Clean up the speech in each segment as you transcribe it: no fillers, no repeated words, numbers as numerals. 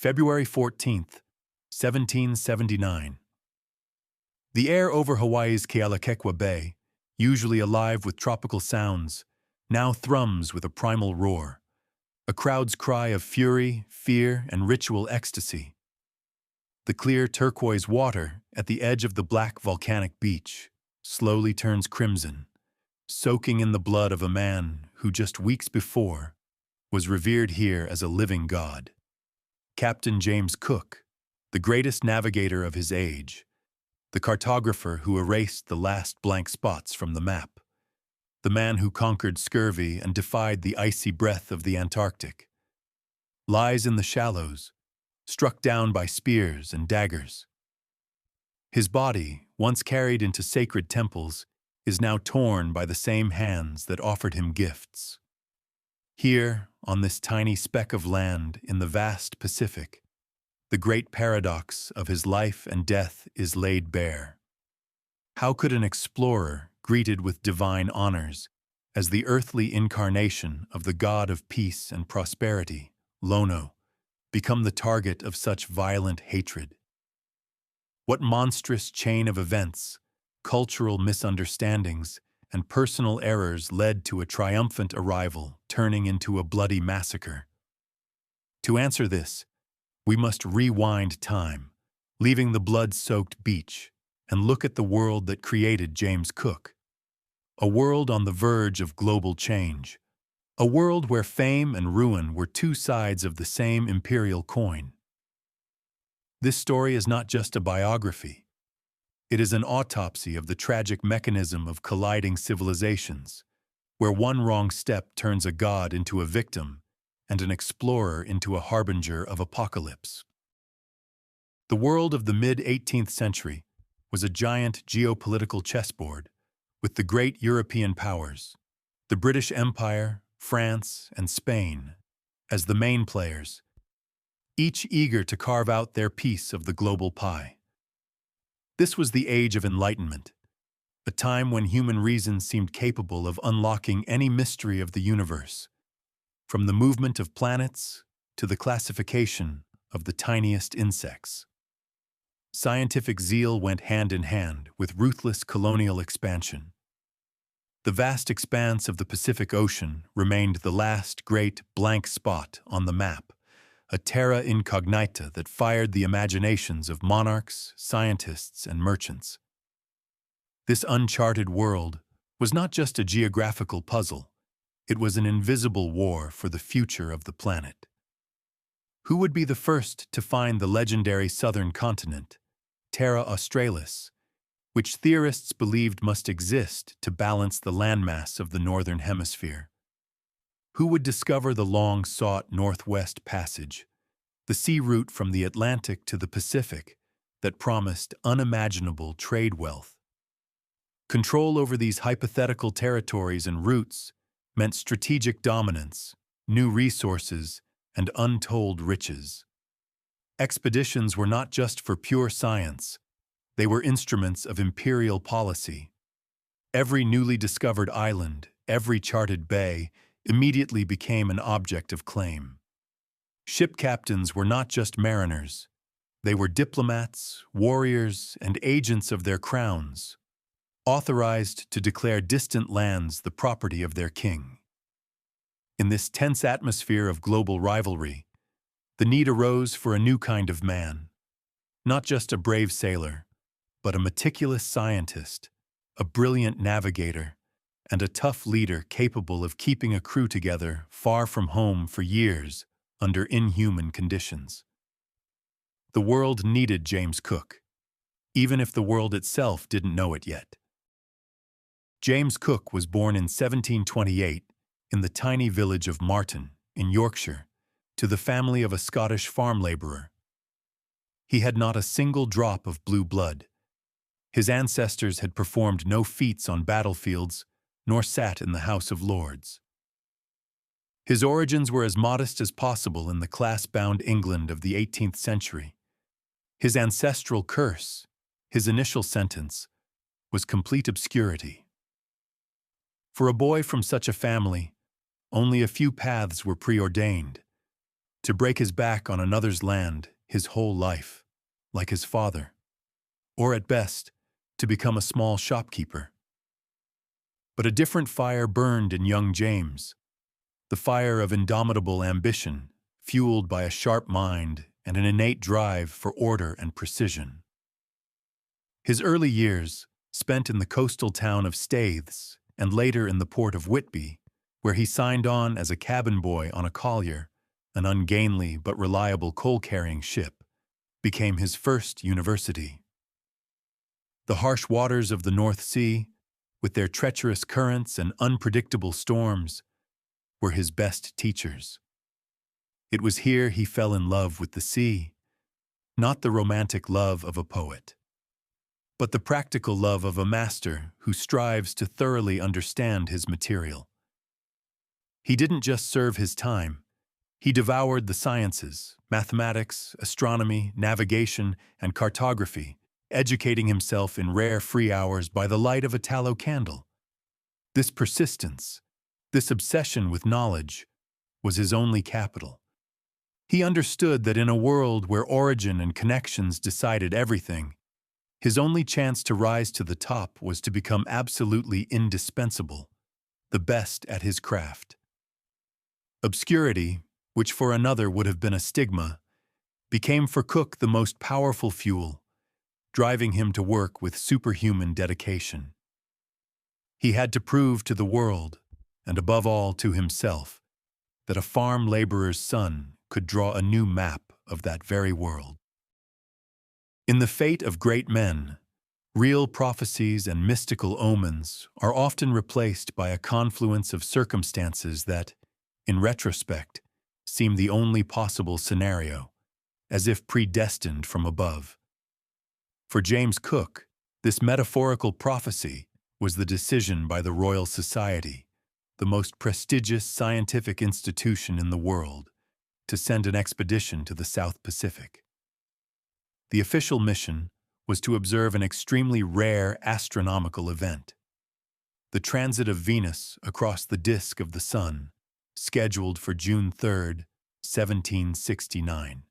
February 14th, 1779. The air over Hawaii's Kealakekua Bay, usually alive with tropical sounds, now thrums with a primal roar, a crowd's cry of fury, fear, and ritual ecstasy. The clear turquoise water at the edge of the black volcanic beach slowly turns crimson, soaking in the blood of a man who just weeks before was revered here as a living god. Captain James Cook, the greatest navigator of his age, the cartographer who erased the last blank spots from the map, the man who conquered scurvy and defied the icy breath of the Antarctic, lies in the shallows, struck down by spears and daggers. His body, once carried into sacred temples, is now torn by the same hands that offered him gifts. Here, on this tiny speck of land in the vast Pacific, the great paradox of his life and death is laid bare. How could an explorer, greeted with divine honors, as the earthly incarnation of the god of peace and prosperity, Lono, become the target of such violent hatred? What monstrous chain of events, cultural misunderstandings, and personal errors led to a triumphant arrival turning into a bloody massacre? To answer this, we must rewind time, leaving the blood-soaked beach, and look at the world that created James Cook. A world on the verge of global change. A world where fame and ruin were two sides of the same imperial coin. This story is not just a biography. It is an autopsy of the tragic mechanism of colliding civilizations, where one wrong step turns a god into a victim and an explorer into a harbinger of apocalypse. The world of the mid-18th century was a giant geopolitical chessboard with the great European powers, the British Empire, France, and Spain, as the main players, each eager to carve out their piece of the global pie. This was the Age of Enlightenment, a time when human reason seemed capable of unlocking any mystery of the universe, from the movement of planets to the classification of the tiniest insects. Scientific zeal went hand in hand with ruthless colonial expansion. The vast expanse of the Pacific Ocean remained the last great blank spot on the map, a terra incognita that fired the imaginations of monarchs, scientists, and merchants. This uncharted world was not just a geographical puzzle, it was an invisible war for the future of the planet. Who would be the first to find the legendary southern continent, Terra Australis, which theorists believed must exist to balance the landmass of the northern hemisphere? Who would discover the long-sought Northwest Passage, the sea route from the Atlantic to the Pacific that promised unimaginable trade wealth? Control over these hypothetical territories and routes meant strategic dominance, new resources, and untold riches. Expeditions were not just for pure science, they were instruments of imperial policy. Every newly discovered island, every charted bay, immediately became an object of claim. Ship captains were not just mariners, they were diplomats, warriors, and agents of their crowns, authorized to declare distant lands the property of their king. In this tense atmosphere of global rivalry, the need arose for a new kind of man, not just a brave sailor, but a meticulous scientist, a brilliant navigator, and a tough leader capable of keeping a crew together far from home for years under inhuman conditions. The world needed James Cook, even if the world itself didn't know it yet. James Cook was born in 1728 in the tiny village of Marton, in Yorkshire, to the family of a Scottish farm laborer. He had not a single drop of blue blood. His ancestors had performed no feats on battlefields, nor sat in the House of Lords. His origins were as modest as possible in the class-bound England of the 18th century. His ancestral curse, his initial sentence, was complete obscurity. For a boy from such a family, only a few paths were preordained. to break his back on another's land his whole life, like his father, or at best, to become a small shopkeeper. But a different fire burned in young James, the fire of indomitable ambition, fueled by a sharp mind and an innate drive for order and precision. His early years, spent in the coastal town of Staithes and later in the port of Whitby, where he signed on as a cabin boy on a collier, an ungainly but reliable coal-carrying ship, became his first university. The harsh waters of the North Sea, with their treacherous currents and unpredictable storms, were his best teachers. It was here he fell in love with the sea, not the romantic love of a poet, but the practical love of a master who strives to thoroughly understand his material. He didn't just serve his time. He devoured the sciences, mathematics, astronomy, navigation, and cartography, educating himself in rare free hours by the light of a tallow candle. This persistence, this obsession with knowledge, was his only capital. He understood that in a world where origin and connections decided everything, his only chance to rise to the top was to become absolutely indispensable, the best at his craft. Obscurity, which for another would have been a stigma, became for Cook the most powerful fuel, driving him to work with superhuman dedication. He had to prove to the world, and above all to himself, that a farm laborer's son could draw a new map of that very world. In the fate of great men, real prophecies and mystical omens are often replaced by a confluence of circumstances that, in retrospect, seem the only possible scenario, as if predestined from above. For James Cook, this metaphorical prophecy was the decision by the Royal Society, the most prestigious scientific institution in the world, to send an expedition to the South Pacific. The official mission was to observe an extremely rare astronomical event, the transit of Venus across the disk of the Sun, scheduled for June 3, 1769.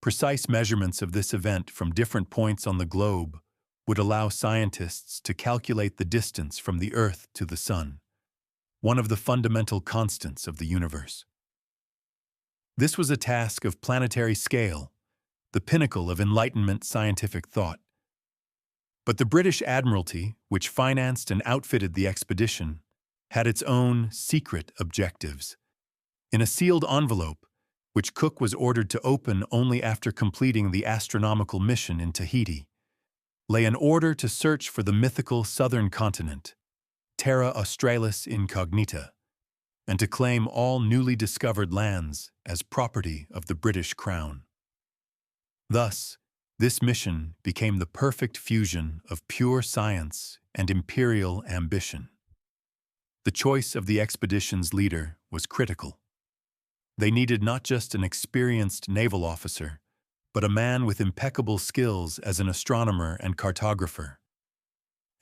Precise measurements of this event from different points on the globe would allow scientists to calculate the distance from the Earth to the Sun, one of the fundamental constants of the universe. This was a task of planetary scale, the pinnacle of Enlightenment scientific thought. But the British Admiralty, which financed and outfitted the expedition, had its own secret objectives. In a sealed envelope, which Cook was ordered to open only after completing the astronomical mission in Tahiti, lay an order to search for the mythical southern continent, Terra Australis Incognita, and to claim all newly discovered lands as property of the British Crown. Thus, this mission became the perfect fusion of pure science and imperial ambition. The choice of the expedition's leader was critical. They needed not just an experienced naval officer, but a man with impeccable skills as an astronomer and cartographer.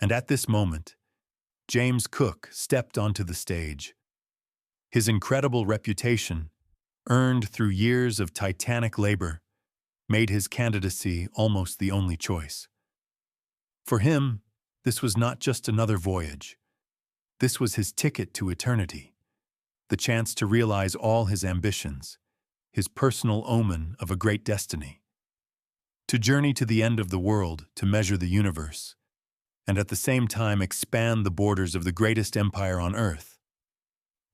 And at this moment, James Cook stepped onto the stage. His incredible reputation, earned through years of titanic labor, made his candidacy almost the only choice. For him, this was not just another voyage. This was his ticket to eternity, the chance to realize all his ambitions, his personal omen of a great destiny. To journey to the end of the world to measure the universe, and at the same time expand the borders of the greatest empire on earth.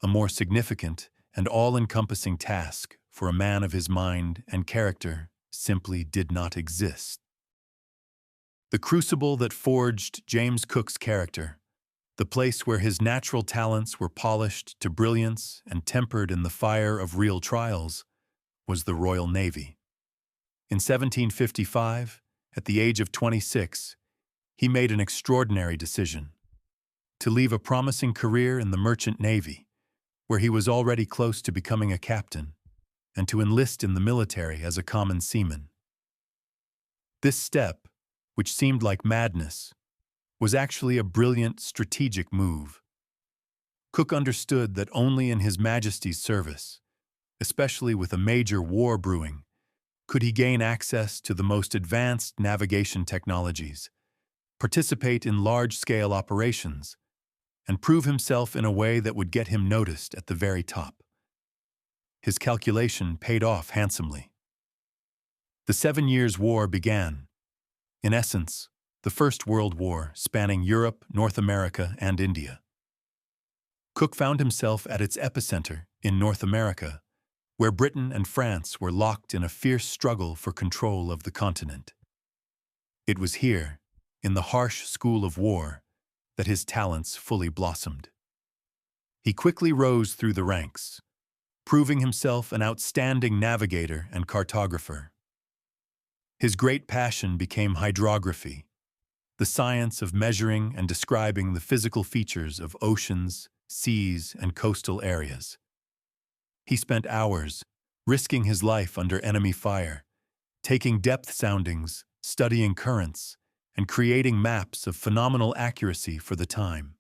A more significant and all-encompassing task for a man of his mind and character simply did not exist. The crucible that forged James Cook's character, the place where his natural talents were polished to brilliance and tempered in the fire of real trials, was the Royal Navy. In 1755, at the age of 26, he made an extraordinary decision: to leave a promising career in the merchant navy, where he was already close to becoming a captain, and to enlist in the military as a common seaman. This step, which seemed like madness, was actually a brilliant strategic move. Cook understood that only in His Majesty's service, especially with a major war brewing, could he gain access to the most advanced navigation technologies, participate in large-scale operations, and prove himself in a way that would get him noticed at the very top. His calculation paid off handsomely. The 7 Years' War began. In essence, the First World War spanning Europe, North America, and India. Cook found himself at its epicenter in North America, where Britain and France were locked in a fierce struggle for control of the continent. It was here, in the harsh school of war, that his talents fully blossomed. He quickly rose through the ranks, proving himself an outstanding navigator and cartographer. His great passion became hydrography, the science of measuring and describing the physical features of oceans, seas, and coastal areas. He spent hours, risking his life under enemy fire, taking depth soundings, studying currents, and creating maps of phenomenal accuracy for the time.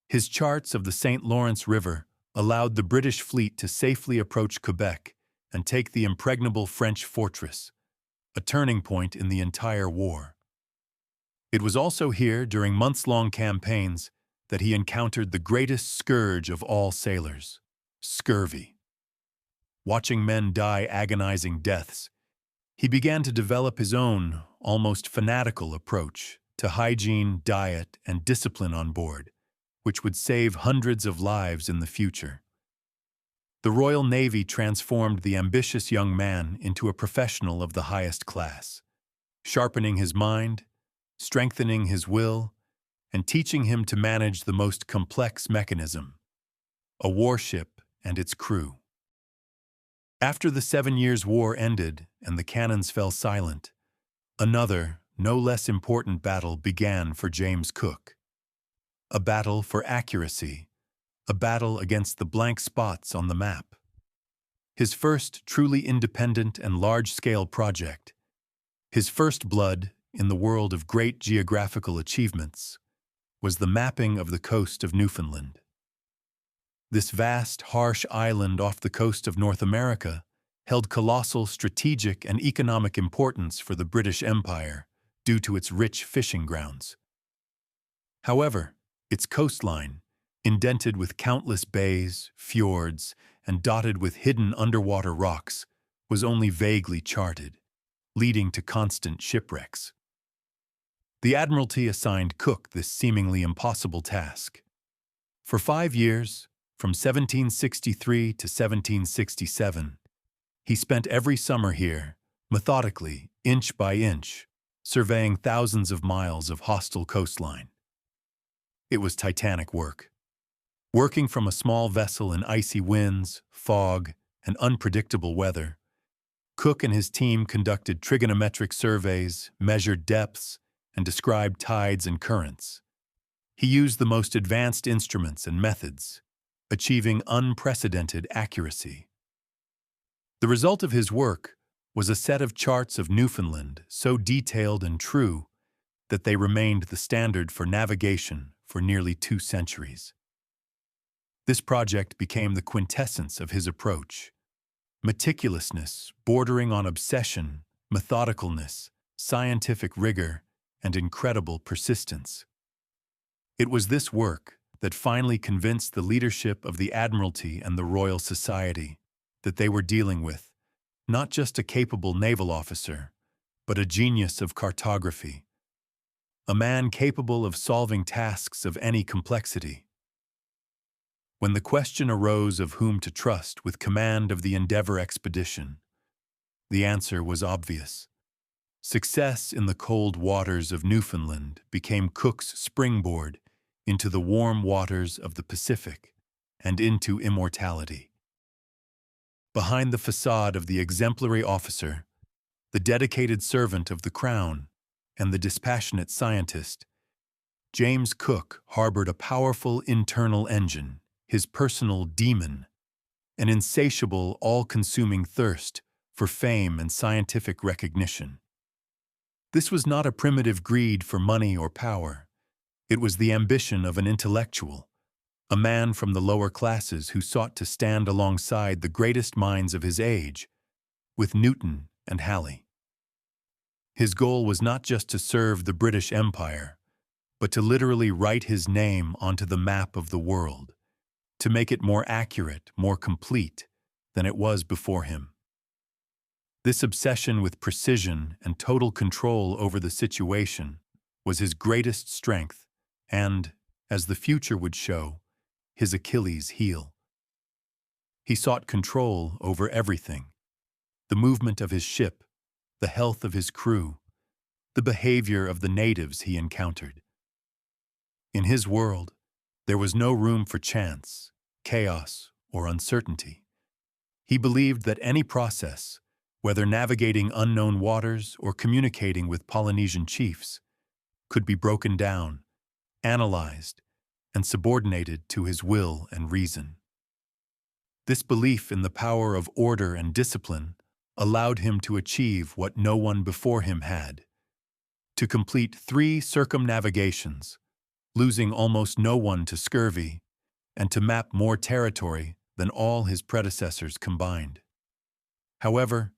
His charts of the St. Lawrence River allowed the British fleet to safely approach Quebec and take the impregnable French fortress, a turning point in the entire war. It was also here, during months-long campaigns, that he encountered the greatest scourge of all sailors: scurvy. Watching men die agonizing deaths, he began to develop his own, almost fanatical approach to hygiene, diet, and discipline on board, which would save hundreds of lives in the future. The Royal Navy transformed the ambitious young man into a professional of the highest class, sharpening his mind, strengthening his will, and teaching him to manage the most complex mechanism: a warship and its crew. After the 7 Years' War ended and the cannons fell silent, another, no less important battle began for James Cook. A battle for accuracy, a battle against the blank spots on the map. His first truly independent and large-scale project, his first blood in the world of great geographical achievements, was the mapping of the coast of Newfoundland. This vast, harsh island off the coast of North America held colossal strategic and economic importance for the British Empire due to its rich fishing grounds. However, its coastline, indented with countless bays, fjords, and dotted with hidden underwater rocks, was only vaguely charted, leading to constant shipwrecks. The Admiralty assigned Cook this seemingly impossible task. For 5 years, from 1763 to 1767, he spent every summer here, methodically, inch by inch, surveying thousands of miles of hostile coastline. It was titanic work. Working from a small vessel in icy winds, fog, and unpredictable weather, Cook and his team conducted trigonometric surveys, measured depths, and described tides and currents. He used the most advanced instruments and methods, achieving unprecedented accuracy. The result of his work was a set of charts of Newfoundland so detailed and true that they remained the standard for navigation for nearly 2 centuries. This project became the quintessence of his approach: meticulousness bordering on obsession, methodicalness, scientific rigor, and incredible persistence. It was this work that finally convinced the leadership of the Admiralty and the Royal Society that they were dealing with not just a capable naval officer, but a genius of cartography, a man capable of solving tasks of any complexity. When the question arose of whom to trust with command of the Endeavour expedition, the answer was obvious. Success in the cold waters of Newfoundland became Cook's springboard into the warm waters of the Pacific and into immortality. Behind the facade of the exemplary officer, the dedicated servant of the Crown, and the dispassionate scientist, James Cook harbored a powerful internal engine, his personal demon, an insatiable, all-consuming thirst for fame and scientific recognition. This was not a primitive greed for money or power. It was the ambition of an intellectual, a man from the lower classes who sought to stand alongside the greatest minds of his age, with Newton and Halley. His goal was not just to serve the British Empire, but to literally write his name onto the map of the world, to make it more accurate, more complete than it was before him. This obsession with precision and total control over the situation was his greatest strength and, as the future would show, his Achilles' heel. He sought control over everything: the movement of his ship, the health of his crew, the behavior of the natives he encountered. In his world, there was no room for chance, chaos, or uncertainty. He believed that any process, whether navigating unknown waters or communicating with Polynesian chiefs, could be broken down, analyzed, and subordinated to his will and reason. This belief in the power of order and discipline allowed him to achieve what no one before him had: to complete 3 circumnavigations, losing almost no one to scurvy, and to map more territory than all his predecessors combined. However,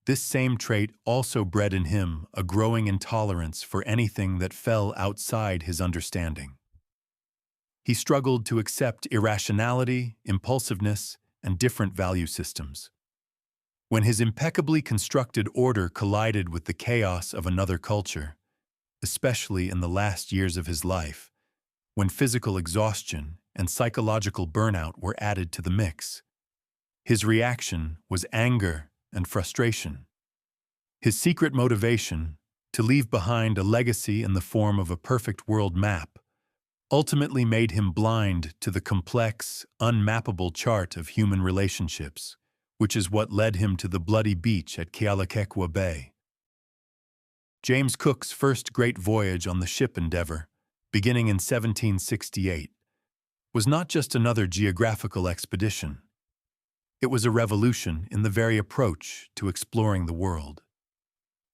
this same trait also bred in him a growing intolerance for anything that fell outside his understanding. He struggled to accept irrationality, impulsiveness, and different value systems. When his impeccably constructed order collided with the chaos of another culture, especially in the last years of his life, when physical exhaustion and psychological burnout were added to the mix, his reaction was anger and frustration. His secret motivation, to leave behind a legacy in the form of a perfect world map, ultimately made him blind to the complex, unmappable chart of human relationships, which is what led him to the bloody beach at Kealakekua Bay. James Cook's first great voyage on the ship Endeavour, beginning in 1768, was not just another geographical expedition. It was a revolution in the very approach to exploring the world.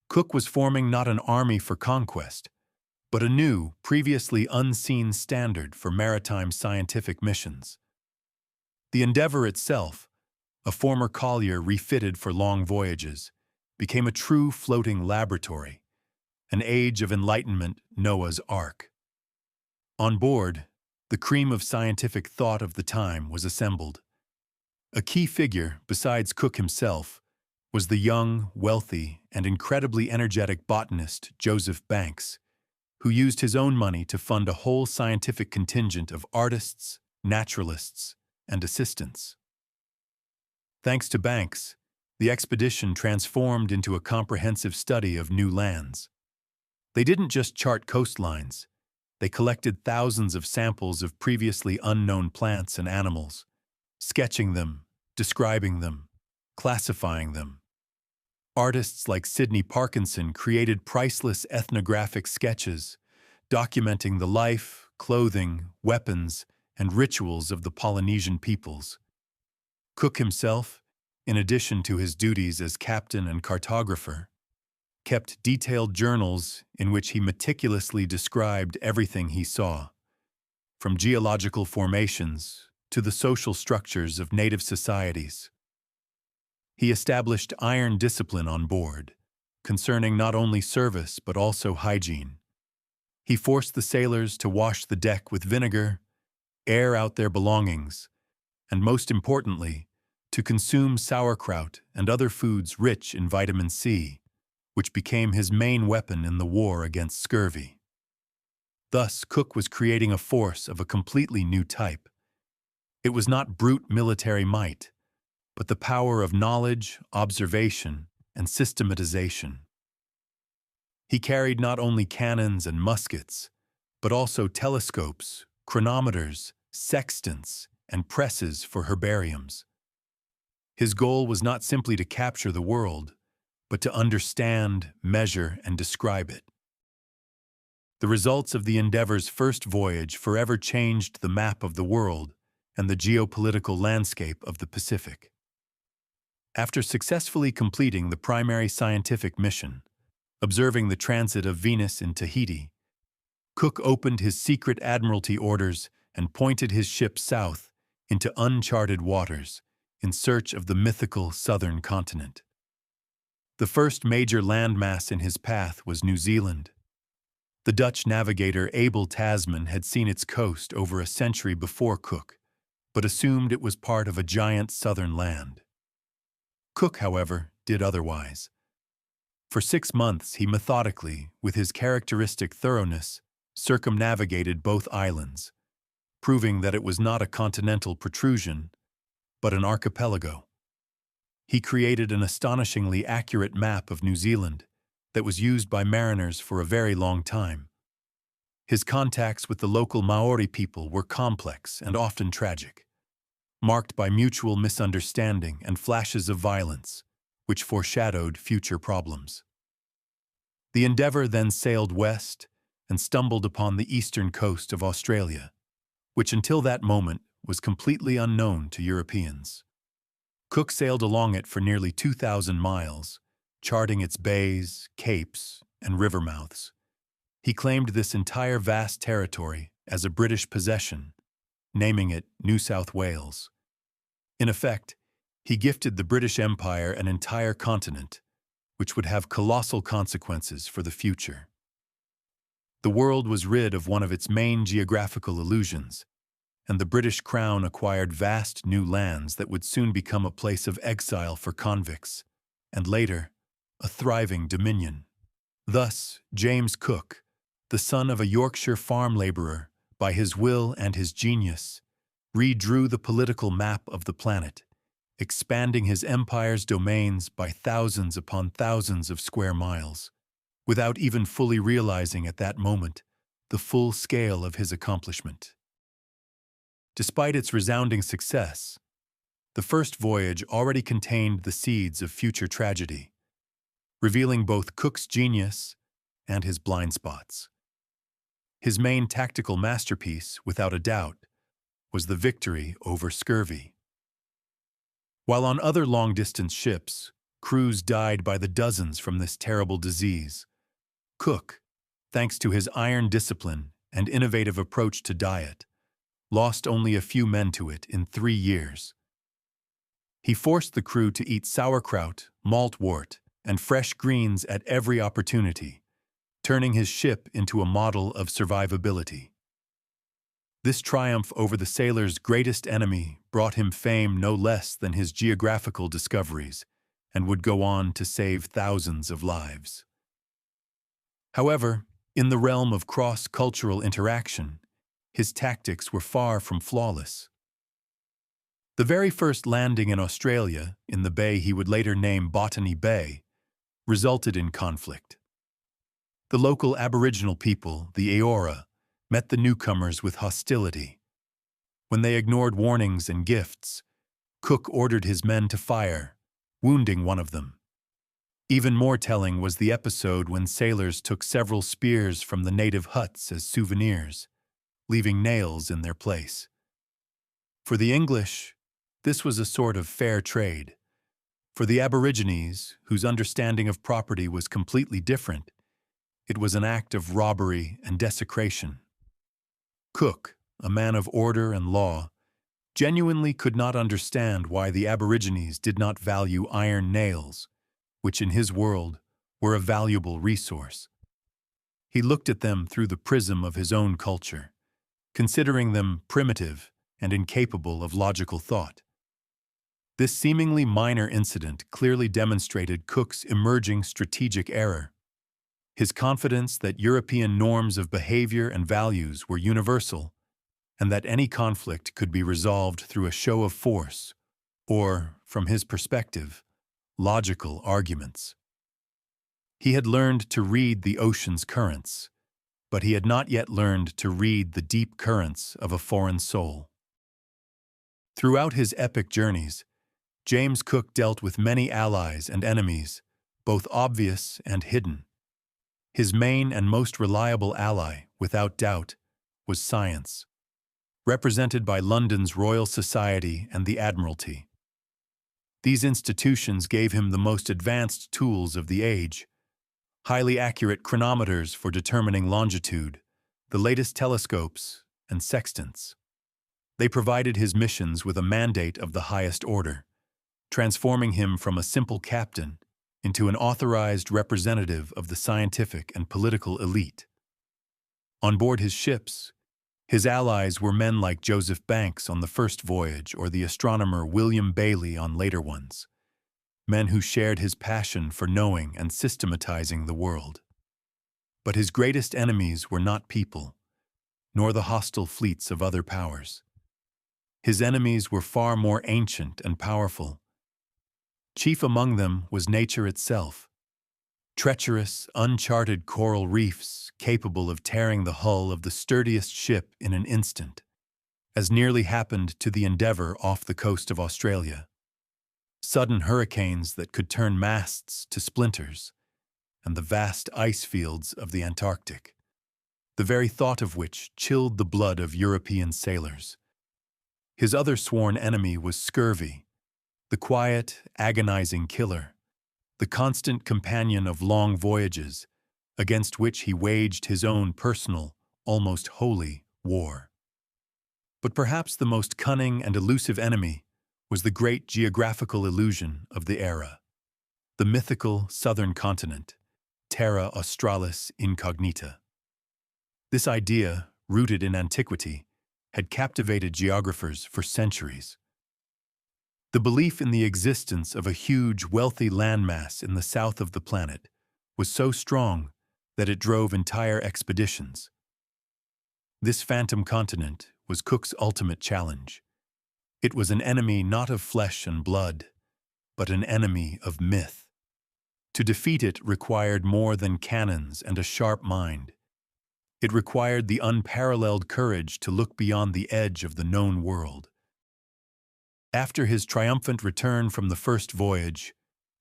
Cook was forming not an army for conquest, but a new, previously unseen standard for maritime scientific missions. The Endeavour itself, a former collier refitted for long voyages, became a true floating laboratory, an age of enlightenment Noah's Ark. On board, the cream of scientific thought of the time was assembled. A key figure, besides Cook himself, was the young, wealthy, and incredibly energetic botanist Joseph Banks, who used his own money to fund a whole scientific contingent of artists, naturalists, and assistants. Thanks to Banks, the expedition transformed into a comprehensive study of new lands. They didn't just chart coastlines, they collected thousands of samples of previously unknown plants and animals, sketching them, describing them, classifying them. Artists like Sidney Parkinson created priceless ethnographic sketches, documenting the life, clothing, weapons, and rituals of the Polynesian peoples. Cook himself, in addition to his duties as captain and cartographer, kept detailed journals in which he meticulously described everything he saw, from geological formations to the social structures of native societies. He established iron discipline on board, concerning not only service but also hygiene. He forced the sailors to wash the deck with vinegar, air out their belongings, and most importantly, to consume sauerkraut and other foods rich in vitamin C, which became his main weapon in the war against scurvy. Thus, Cook was creating a force of a completely new type. It was not brute military might, but the power of knowledge, observation, and systematization. He carried not only cannons and muskets, but also telescopes, chronometers, sextants, and presses for herbariums. His goal was not simply to capture the world, but to understand, measure, and describe it. The results of the Endeavour's first voyage forever changed the map of the world and the geopolitical landscape of the Pacific. After successfully completing the primary scientific mission, observing the transit of Venus in Tahiti, Cook opened his secret admiralty orders and pointed his ship south into uncharted waters in search of the mythical southern continent. The first major landmass in his path was New Zealand. The Dutch navigator Abel Tasman had seen its coast over a century before Cook, but assumed it was part of a giant southern land. Cook, however, did otherwise. For 6 months he methodically, with his characteristic thoroughness, circumnavigated both islands, proving that it was not a continental protrusion, but an archipelago. He created an astonishingly accurate map of New Zealand that was used by mariners for a very long time. His contacts with the local Maori people were complex and often tragic, marked by mutual misunderstanding and flashes of violence, which foreshadowed future problems. The Endeavour then sailed west and stumbled upon the eastern coast of Australia, which until that moment was completely unknown to Europeans. Cook sailed along it for nearly 2,000 miles, charting its bays, capes, and river mouths. He claimed this entire vast territory as a British possession, naming it New South Wales. In effect, he gifted the British Empire an entire continent, which would have colossal consequences for the future. The world was rid of one of its main geographical illusions, and the British Crown acquired vast new lands that would soon become a place of exile for convicts, and later, a thriving dominion. Thus, James Cook, the son of a Yorkshire farm labourer, by his will and his genius, redrew the political map of the planet, expanding his empire's domains by thousands upon thousands of square miles, without even fully realizing at that moment the full scale of his accomplishment. Despite its resounding success, the first voyage already contained the seeds of future tragedy, revealing both Cook's genius and his blind spots. His main tactical masterpiece, without a doubt, was the victory over scurvy. While on other long-distance ships, crews died by the dozens from this terrible disease, Cook, thanks to his iron discipline and innovative approach to diet, lost only a few men to it in 3 years. He forced the crew to eat sauerkraut, malt wort, and fresh greens at every opportunity, turning his ship into a model of survivability. This triumph over the sailor's greatest enemy brought him fame no less than his geographical discoveries, and would go on to save thousands of lives. However, in the realm of cross-cultural interaction, his tactics were far from flawless. The very first landing in Australia, in the bay he would later name Botany Bay, resulted in conflict. The local Aboriginal people, the Eora, met the newcomers with hostility. When they ignored warnings and gifts, Cook ordered his men to fire, wounding one of them. Even more telling was the episode when sailors took several spears from the native huts as souvenirs, leaving nails in their place. For the English, this was a sort of fair trade. For the Aborigines, whose understanding of property was completely different, it was an act of robbery and desecration. Cook, a man of order and law, genuinely could not understand why the Aborigines did not value iron nails, which in his world were a valuable resource. He looked at them through the prism of his own culture, considering them primitive and incapable of logical thought. This seemingly minor incident clearly demonstrated Cook's emerging strategic error. His confidence that European norms of behavior and values were universal, and that any conflict could be resolved through a show of force, or, from his perspective, logical arguments. He had learned to read the ocean's currents, but he had not yet learned to read the deep currents of a foreign soul. Throughout his epic journeys, James Cook dealt with many allies and enemies, both obvious and hidden. His main and most reliable ally, without doubt, was science, represented by London's Royal Society and the Admiralty. These institutions gave him the most advanced tools of the age: highly accurate chronometers for determining longitude, the latest telescopes, and sextants. They provided his missions with a mandate of the highest order, transforming him from a simple captain into an authorized representative of the scientific and political elite. On board his ships, his allies were men like Joseph Banks on the first voyage or the astronomer William Bailey on later ones, men who shared his passion for knowing and systematizing the world. But his greatest enemies were not people, nor the hostile fleets of other powers. His enemies were far more ancient and powerful. Chief among them was nature itself. Treacherous, uncharted coral reefs capable of tearing the hull of the sturdiest ship in an instant, as nearly happened to the Endeavour off the coast of Australia. Sudden hurricanes that could turn masts to splinters, and the vast ice fields of the Antarctic, the very thought of which chilled the blood of European sailors. His other sworn enemy was scurvy, the quiet, agonizing killer, the constant companion of long voyages, against which he waged his own personal, almost holy, war. But perhaps the most cunning and elusive enemy was the great geographical illusion of the era, the mythical southern continent, Terra Australis Incognita. This idea, rooted in antiquity, had captivated geographers for centuries. The belief in the existence of a huge, wealthy landmass in the south of the planet was so strong that it drove entire expeditions. This phantom continent was Cook's ultimate challenge. It was an enemy not of flesh and blood, but an enemy of myth. To defeat it required more than cannons and a sharp mind. It required the unparalleled courage to look beyond the edge of the known world. After his triumphant return from the first voyage,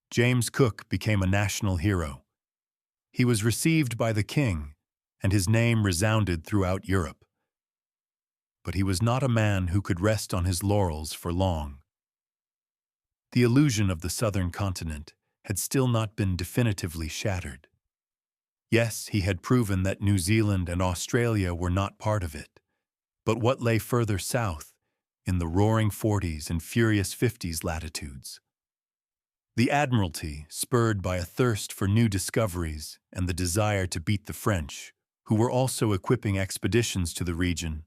James Cook became a national hero. He was received by the king, and his name resounded throughout Europe. But he was not a man who could rest on his laurels for long. The illusion of the southern continent had still not been definitively shattered. Yes, he had proven that New Zealand and Australia were not part of it, but what lay further south, in the roaring 40s and furious 50s latitudes? The Admiralty, spurred by a thirst for new discoveries and the desire to beat the French, who were also equipping expeditions to the region,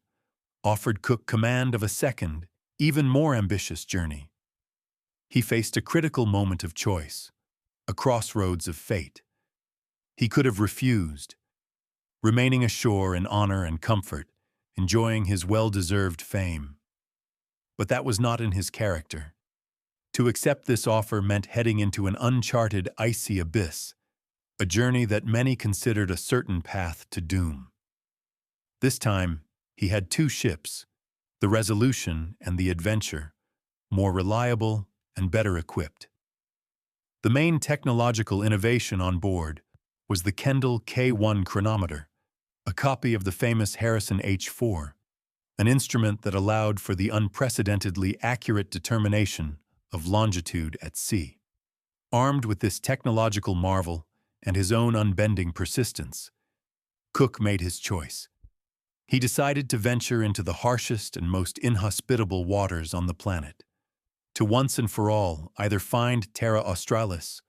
offered Cook command of a second, even more ambitious journey. He faced a critical moment of choice, a crossroads of fate. He could have refused, remaining ashore in honor and comfort, enjoying his well-deserved fame. But that was not in his character. To accept this offer meant heading into an uncharted, icy abyss, a journey that many considered a certain path to doom. This time, he had two ships, the Resolution and the Adventure, more reliable and better equipped. The main technological innovation on board was the Kendall K1 chronometer, a copy of the famous Harrison H4, an instrument that allowed for the unprecedentedly accurate determination of longitude at sea. Armed with this technological marvel and his own unbending persistence, Cook made his choice. He decided to venture into the harshest and most inhospitable waters on the planet, to once and for all either find Terra Australis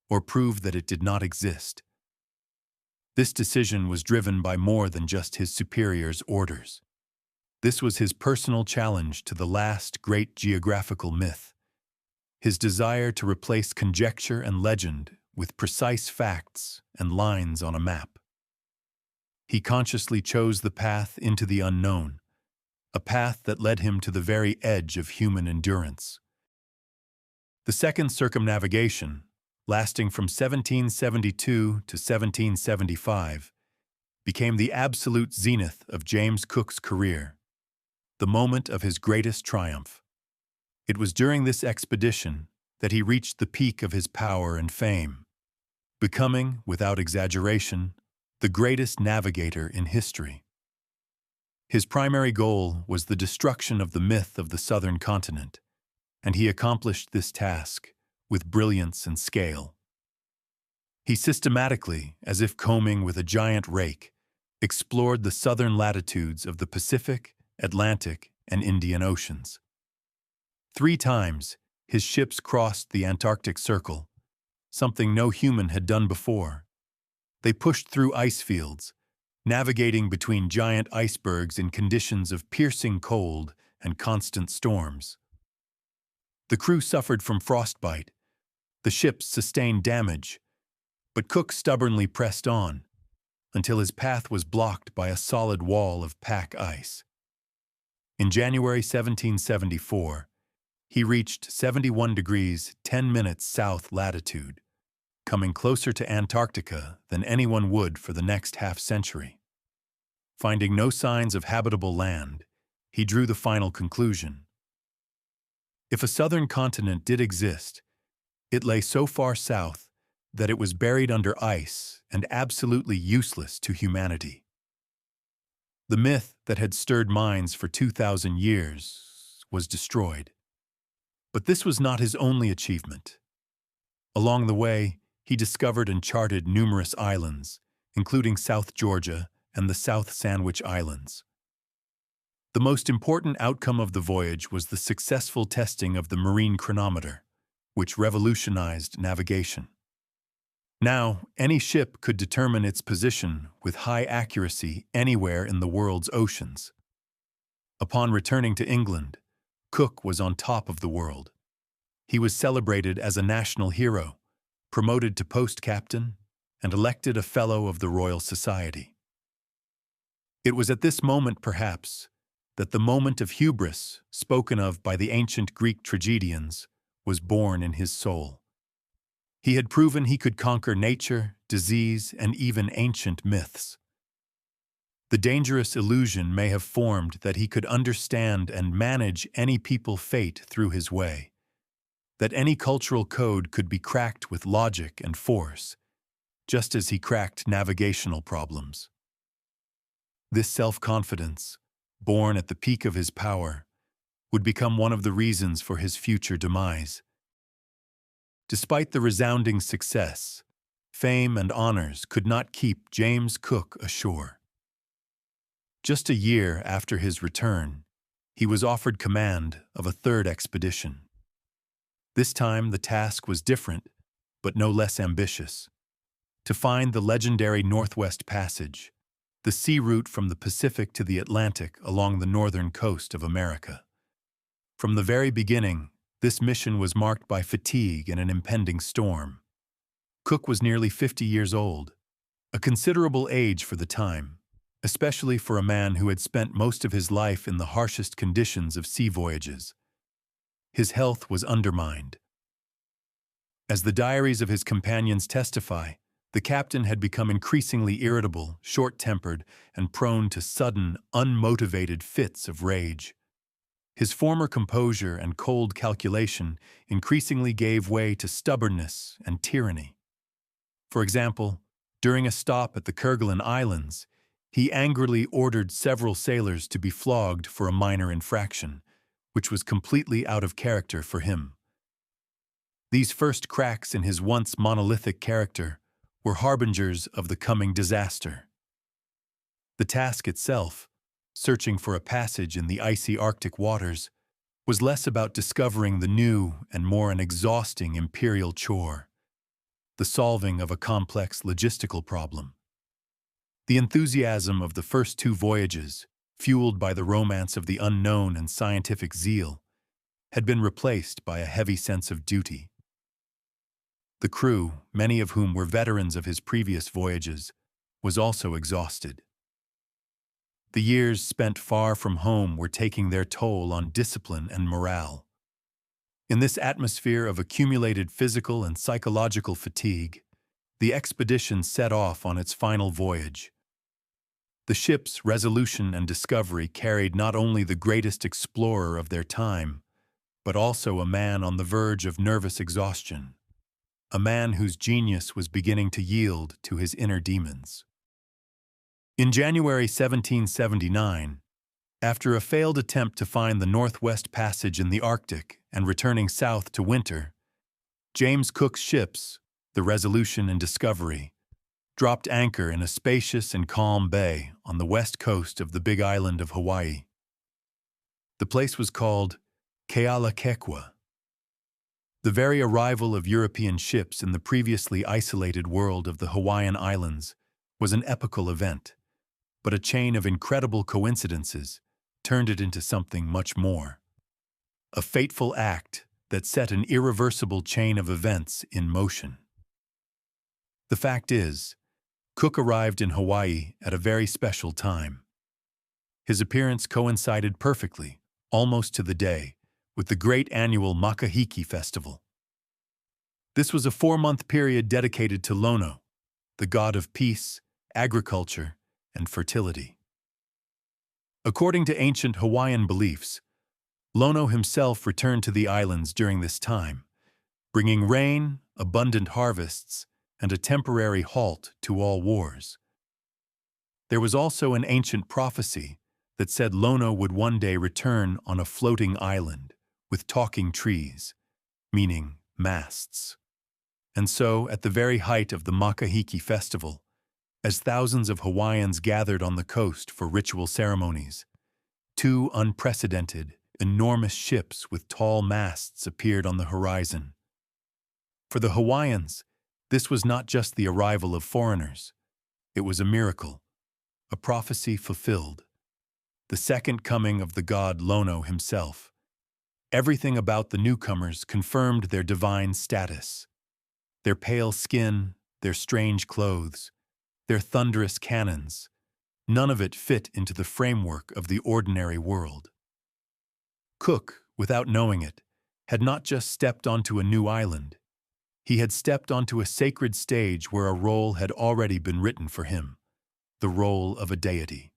or prove that it did not exist. This decision was driven by more than just his superiors' orders. This was his personal challenge to the last great geographical myth, his desire to replace conjecture and legend with precise facts and lines on a map. He consciously chose the path into the unknown, a path that led him to the very edge of human endurance. The second circumnavigation, lasting from 1772 to 1775, became the absolute zenith of James Cook's career, the moment of his greatest triumph. It was during this expedition that he reached the peak of his power and fame, becoming, without exaggeration, the greatest navigator in history. His primary goal was the destruction of the myth of the southern continent, and he accomplished this task with brilliance and scale. He systematically, as if combing with a giant rake, explored the southern latitudes of the Pacific, Atlantic, and Indian Oceans. 3 times, his ships crossed the Antarctic Circle, something no human had done before. They pushed through ice fields, navigating between giant icebergs in conditions of piercing cold and constant storms. The crew suffered from frostbite, the ships sustained damage, but Cook stubbornly pressed on until his path was blocked by a solid wall of pack ice. In January 1774, he reached 71 degrees 10 minutes south latitude, coming closer to Antarctica than anyone would for the next half-century. Finding no signs of habitable land, he drew the final conclusion. If a southern continent did exist, it lay so far south that it was buried under ice and absolutely useless to humanity. The myth that had stirred minds for 2,000 years was destroyed. But this was not his only achievement. Along the way, he discovered and charted numerous islands, including South Georgia and the South Sandwich Islands. The most important outcome of the voyage was the successful testing of the marine chronometer, which revolutionized navigation. Now, any ship could determine its position with high accuracy anywhere in the world's oceans. Upon returning to England, Cook was on top of the world. He was celebrated as a national hero, promoted to post-captain, and elected a Fellow of the Royal Society. It was at this moment, perhaps, that the moment of hubris, spoken of by the ancient Greek tragedians, was born in his soul. He had proven he could conquer nature, disease, and even ancient myths. The dangerous illusion may have formed that he could understand and manage any people's fate through his way, that any cultural code could be cracked with logic and force, just as he cracked navigational problems. This self-confidence, born at the peak of his power, would become one of the reasons for his future demise. Despite the resounding success, fame and honors could not keep James Cook ashore. Just a year after his return, he was offered command of a third expedition. This time the task was different, but no less ambitious: to find the legendary Northwest Passage, the sea route from the Pacific to the Atlantic along the northern coast of America. From the very beginning, this mission was marked by fatigue and an impending storm. Cook was nearly 50 years old, a considerable age for the time, especially for a man who had spent most of his life in the harshest conditions of sea voyages. His health was undermined. As the diaries of his companions testify, the captain had become increasingly irritable, short-tempered, and prone to sudden, unmotivated fits of rage. His former composure and cold calculation increasingly gave way to stubbornness and tyranny. For example, during a stop at the Kerguelen Islands, he angrily ordered several sailors to be flogged for a minor infraction, which was completely out of character for him. These first cracks in his once monolithic character were harbingers of the coming disaster. The task itself, searching for a passage in the icy Arctic waters, was less about discovering the new and more an exhausting imperial chore, the solving of a complex logistical problem. The enthusiasm of the first 2 voyages, fueled by the romance of the unknown and scientific zeal, had been replaced by a heavy sense of duty. The crew, many of whom were veterans of his previous voyages, was also exhausted. The years spent far from home were taking their toll on discipline and morale. In this atmosphere of accumulated physical and psychological fatigue, the expedition set off on its final voyage. The ships Resolution and Discovery carried not only the greatest explorer of their time, but also a man on the verge of nervous exhaustion, a man whose genius was beginning to yield to his inner demons. In January 1779, after a failed attempt to find the Northwest Passage in the Arctic and returning south to winter, James Cook's ships, the Resolution and Discovery, dropped anchor in a spacious and calm bay on the west coast of the big island of Hawaii. The place was called Kealakekua. The very arrival of European ships in the previously isolated world of the Hawaiian Islands was an epical event, but a chain of incredible coincidences turned it into something much more. A fateful act that set an irreversible chain of events in motion. The fact is, Cook arrived in Hawaii at a very special time. His appearance coincided perfectly, almost to the day, with the great annual Makahiki Festival. This was a 4-month period dedicated to Lono, the god of peace, agriculture, and fertility. According to ancient Hawaiian beliefs, Lono himself returned to the islands during this time, bringing rain, abundant harvests, and a temporary halt to all wars. There was also an ancient prophecy that said Lono would one day return on a floating island with talking trees, meaning masts. And so, at the very height of the Makahiki Festival, as thousands of Hawaiians gathered on the coast for ritual ceremonies, 2 unprecedented, enormous ships with tall masts appeared on the horizon. For the Hawaiians, this was not just the arrival of foreigners. It was a miracle, a prophecy fulfilled, the second coming of the god Lono himself. Everything about the newcomers confirmed their divine status. Their pale skin, their strange clothes, their thunderous cannons, none of it fit into the framework of the ordinary world. Cook, without knowing it, had not just stepped onto a new island. He had stepped onto a sacred stage where a role had already been written for him, the role of a deity.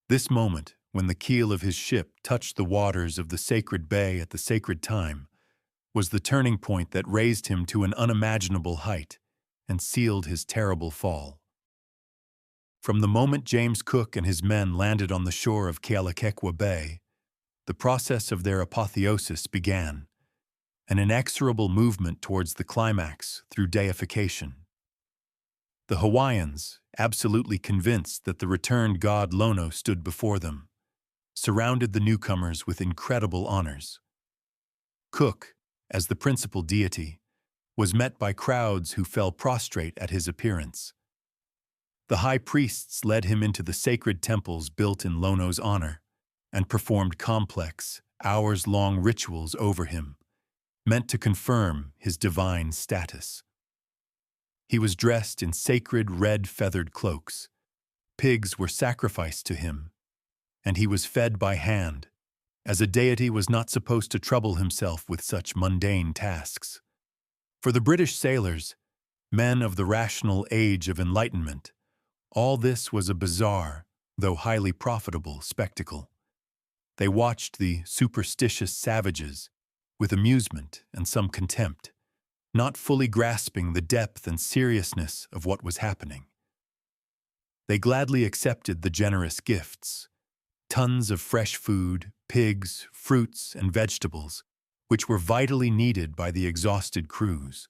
This moment, when the keel of his ship touched the waters of the sacred bay at the sacred time, was the turning point that raised him to an unimaginable height and sealed his terrible fall. From the moment James Cook and his men landed on the shore of Kealakekua Bay, the process of their apotheosis began, an inexorable movement towards the climax through deification. The Hawaiians, absolutely convinced that the returned god Lono stood before them, surrounded the newcomers with incredible honors. Cook, as the principal deity, was met by crowds who fell prostrate at his appearance. The high priests led him into the sacred temples built in Lono's honor and performed complex, hours-long rituals over him, meant to confirm his divine status. He was dressed in sacred red feathered cloaks. Pigs were sacrificed to him, and he was fed by hand, as a deity was not supposed to trouble himself with such mundane tasks. For the British sailors, men of the rational age of enlightenment, all this was a bizarre, though highly profitable, spectacle. They watched the superstitious savages with amusement and some contempt, not fully grasping the depth and seriousness of what was happening. They gladly accepted the generous gifts, tons of fresh food, pigs, fruits, and vegetables, which were vitally needed by the exhausted crews.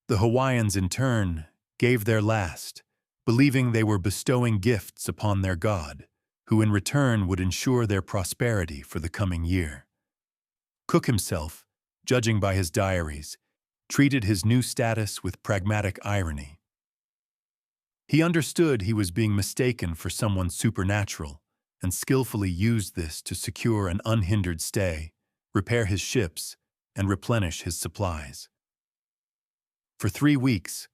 The Hawaiians, in turn, gave their last, believing they were bestowing gifts upon their god, who in return would ensure their prosperity for the coming year. Cook himself, judging by his diaries, treated his new status with pragmatic irony. He understood he was being mistaken for someone supernatural and skillfully used this to secure an unhindered stay, repair his ships, and replenish his supplies. For 3 weeks,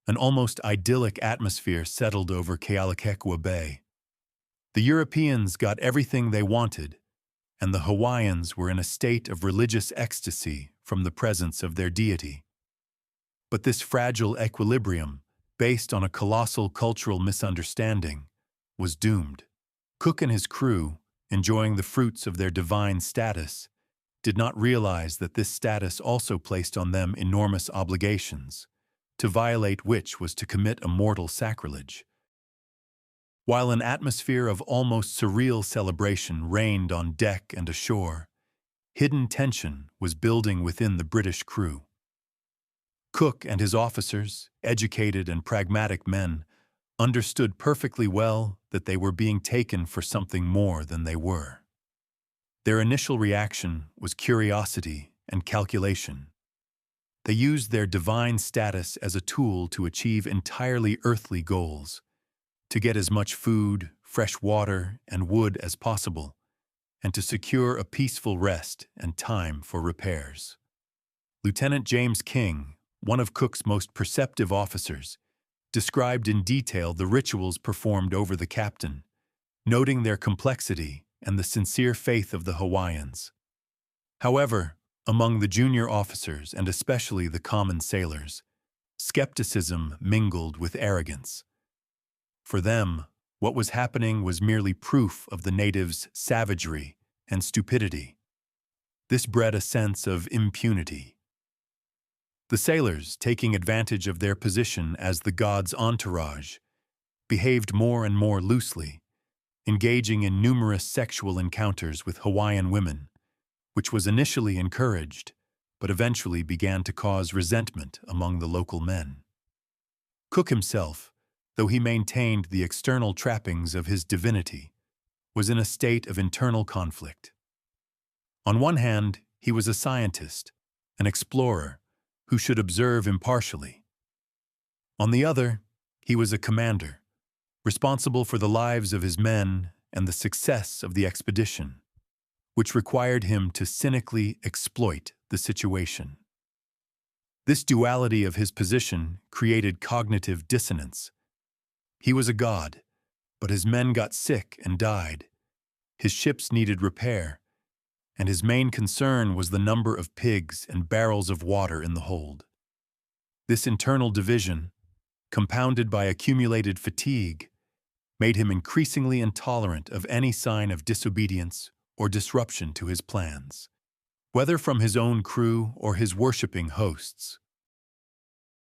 an almost idyllic atmosphere settled over Kealakekua Bay. The Europeans got everything they wanted, and the Hawaiians were in a state of religious ecstasy from the presence of their deity. But this fragile equilibrium, based on a colossal cultural misunderstanding, was doomed. Cook and his crew, enjoying the fruits of their divine status, did not realize that this status also placed on them enormous obligations, to violate which was to commit a mortal sacrilege. While an atmosphere of almost surreal celebration reigned on deck and ashore, hidden tension was building within the British crew. Cook and his officers, educated and pragmatic men, understood perfectly well that they were being taken for something more than they were. Their initial reaction was curiosity and calculation. They used their divine status as a tool to achieve entirely earthly goals, to get as much food, fresh water, and wood as possible, and to secure a peaceful rest and time for repairs. Lieutenant James King, one of Cook's most perceptive officers, described in detail the rituals performed over the captain, noting their complexity and the sincere faith of the Hawaiians. However, among the junior officers and especially the common sailors, skepticism mingled with arrogance. For them, what was happening was merely proof of the natives' savagery and stupidity. This bred a sense of impunity. The sailors, taking advantage of their position as the god's entourage, behaved more and more loosely, engaging in numerous sexual encounters with Hawaiian women, which was initially encouraged, but eventually began to cause resentment among the local men. Cook himself, though he maintained the external trappings of his divinity, was in a state of internal conflict. On one hand, he was a scientist, an explorer, who should observe impartially. On the other, he was a commander, responsible for the lives of his men and the success of the expedition, which required him to cynically exploit the situation. This duality of his position created cognitive dissonance. He was a god, but his men got sick and died. His ships needed repair, and his main concern was the number of pigs and barrels of water in the hold. This internal division, compounded by accumulated fatigue, made him increasingly intolerant of any sign of disobedience or disruption to his plans, whether from his own crew or his worshipping hosts.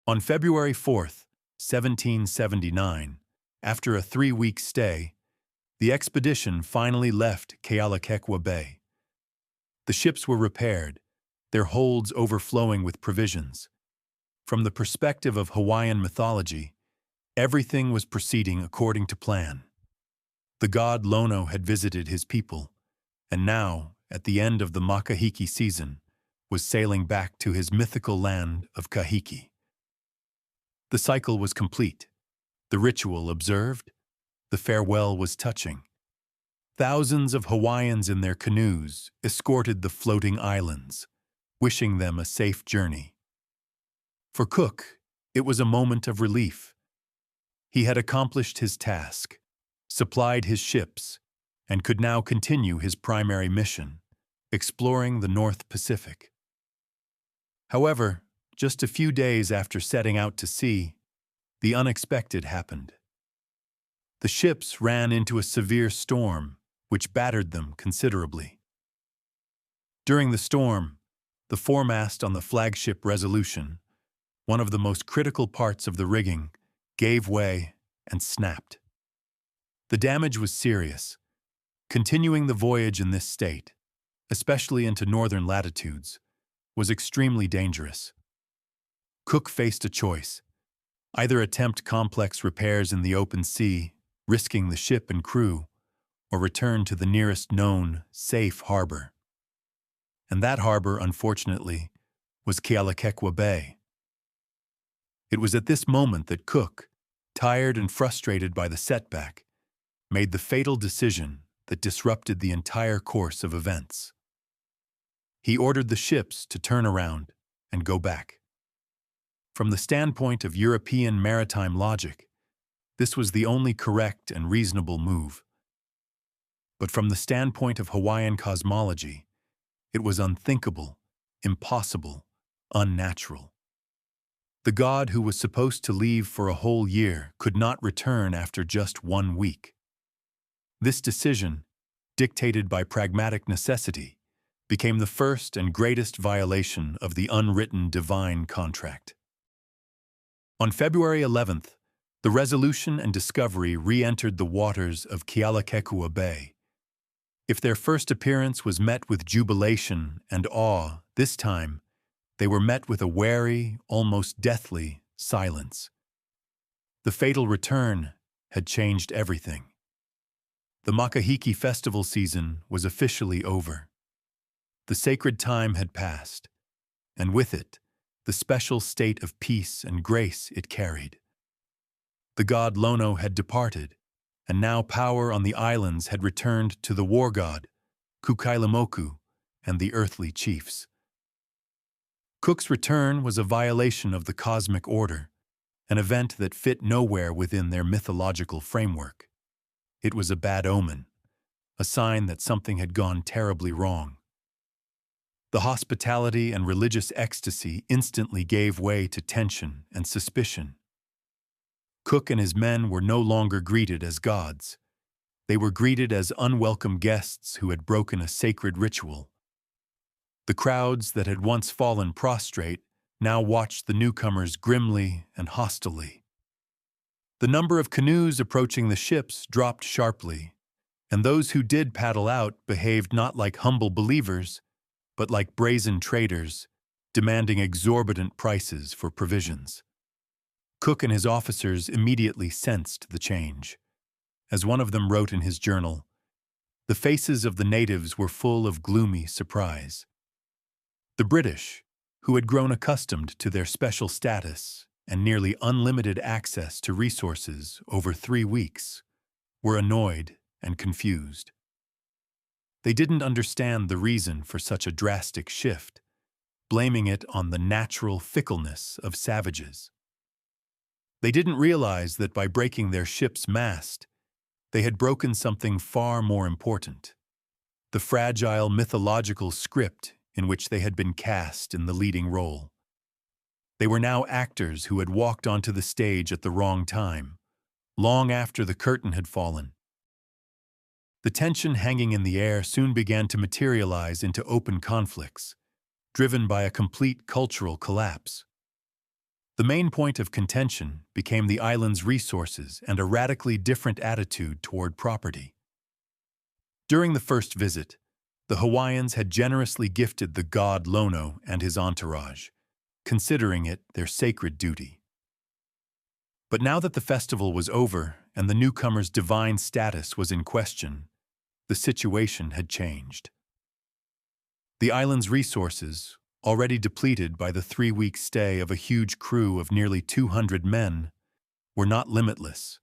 On February 4th, 1779, after a 3-week stay, the expedition finally left Kealakekwa Bay. The ships were repaired, their holds overflowing with provisions. From the perspective of Hawaiian mythology, everything was proceeding according to plan. The god Lono had visited his people, and now, at the end of the Makahiki season, was sailing back to his mythical land of Kahiki. The cycle was complete, the ritual observed, the farewell was touching. Thousands of Hawaiians in their canoes escorted the floating islands, wishing them a safe journey. For Cook, it was a moment of relief. He had accomplished his task, supplied his ships, and could now continue his primary mission, exploring the North Pacific. However, just a few days after setting out to sea, the unexpected happened. The ships ran into a severe storm, which battered them considerably. During the storm, the foremast on the flagship Resolution, one of the most critical parts of the rigging, gave way and snapped. The damage was serious. Continuing the voyage in this state, especially into northern latitudes, was extremely dangerous. Cook faced a choice: either attempt complex repairs in the open sea, risking the ship and crew, or return to the nearest known, safe harbor. And that harbor, unfortunately, was Kealakekwa Bay. It was at this moment that Cook, tired and frustrated by the setback, made the fatal decision that disrupted the entire course of events. He ordered the ships to turn around and go back. From the standpoint of European maritime logic, this was the only correct and reasonable move. But from the standpoint of Hawaiian cosmology, it was unthinkable, impossible, unnatural. The god who was supposed to leave for a whole year could not return after just 1 week. This decision, dictated by pragmatic necessity, became the first and greatest violation of the unwritten divine contract. On February 11th, the Resolution and Discovery re-entered the waters of Kealakekua Bay. If their first appearance was met with jubilation and awe, this time they were met with a wary, almost deathly silence. The fatal return had changed everything. The Makahiki festival season was officially over. The sacred time had passed, and with it, the special state of peace and grace it carried. The god Lono had departed, and now power on the islands had returned to the war god, Kukailamoku, and the earthly chiefs. Cook's return was a violation of the cosmic order, an event that fit nowhere within their mythological framework. It was a bad omen, a sign that something had gone terribly wrong. The hospitality and religious ecstasy instantly gave way to tension and suspicion. Cook and his men were no longer greeted as gods. They were greeted as unwelcome guests who had broken a sacred ritual. The crowds that had once fallen prostrate now watched the newcomers grimly and hostilely. The number of canoes approaching the ships dropped sharply, and those who did paddle out behaved not like humble believers, but like brazen traders, demanding exorbitant prices for provisions. Cook and his officers immediately sensed the change. As one of them wrote in his journal, the faces of the natives were full of gloomy surprise. The British, who had grown accustomed to their special status and nearly unlimited access to resources over 3 weeks, were annoyed and confused. They didn't understand the reason for such a drastic shift, blaming it on the natural fickleness of savages. They didn't realize that by breaking their ship's mast, they had broken something far more important: the fragile mythological script in which they had been cast in the leading role. They were now actors who had walked onto the stage at the wrong time, long after the curtain had fallen. The tension hanging in the air soon began to materialize into open conflicts, driven by a complete cultural collapse. The main point of contention became the island's resources and a radically different attitude toward property. During the first visit, the Hawaiians had generously gifted the god Lono and his entourage, considering it their sacred duty. But now that the festival was over and the newcomer's divine status was in question, the situation had changed. The island's resources, already depleted by the 3-week stay of a huge crew of nearly 200 men, were not limitless.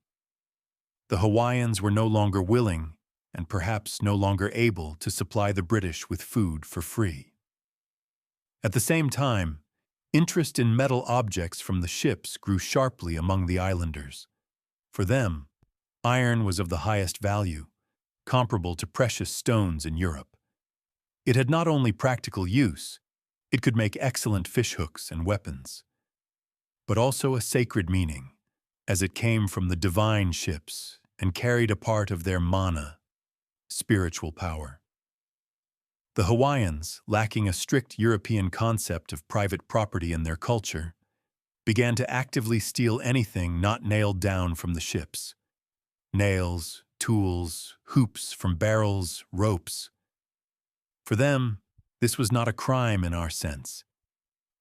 The Hawaiians were no longer willing, and perhaps no longer able, to supply the British with food for free. At the same time, interest in metal objects from the ships grew sharply among the islanders. For them, iron was of the highest value, comparable to precious stones in Europe. It had not only practical use, it could make excellent fishhooks and weapons, but also a sacred meaning, as it came from the divine ships and carried a part of their mana, spiritual power. The Hawaiians, lacking a strict European concept of private property in their culture, began to actively steal anything not nailed down from the ships: nails, tools, hoops from barrels, ropes. For them, this was not a crime in our sense.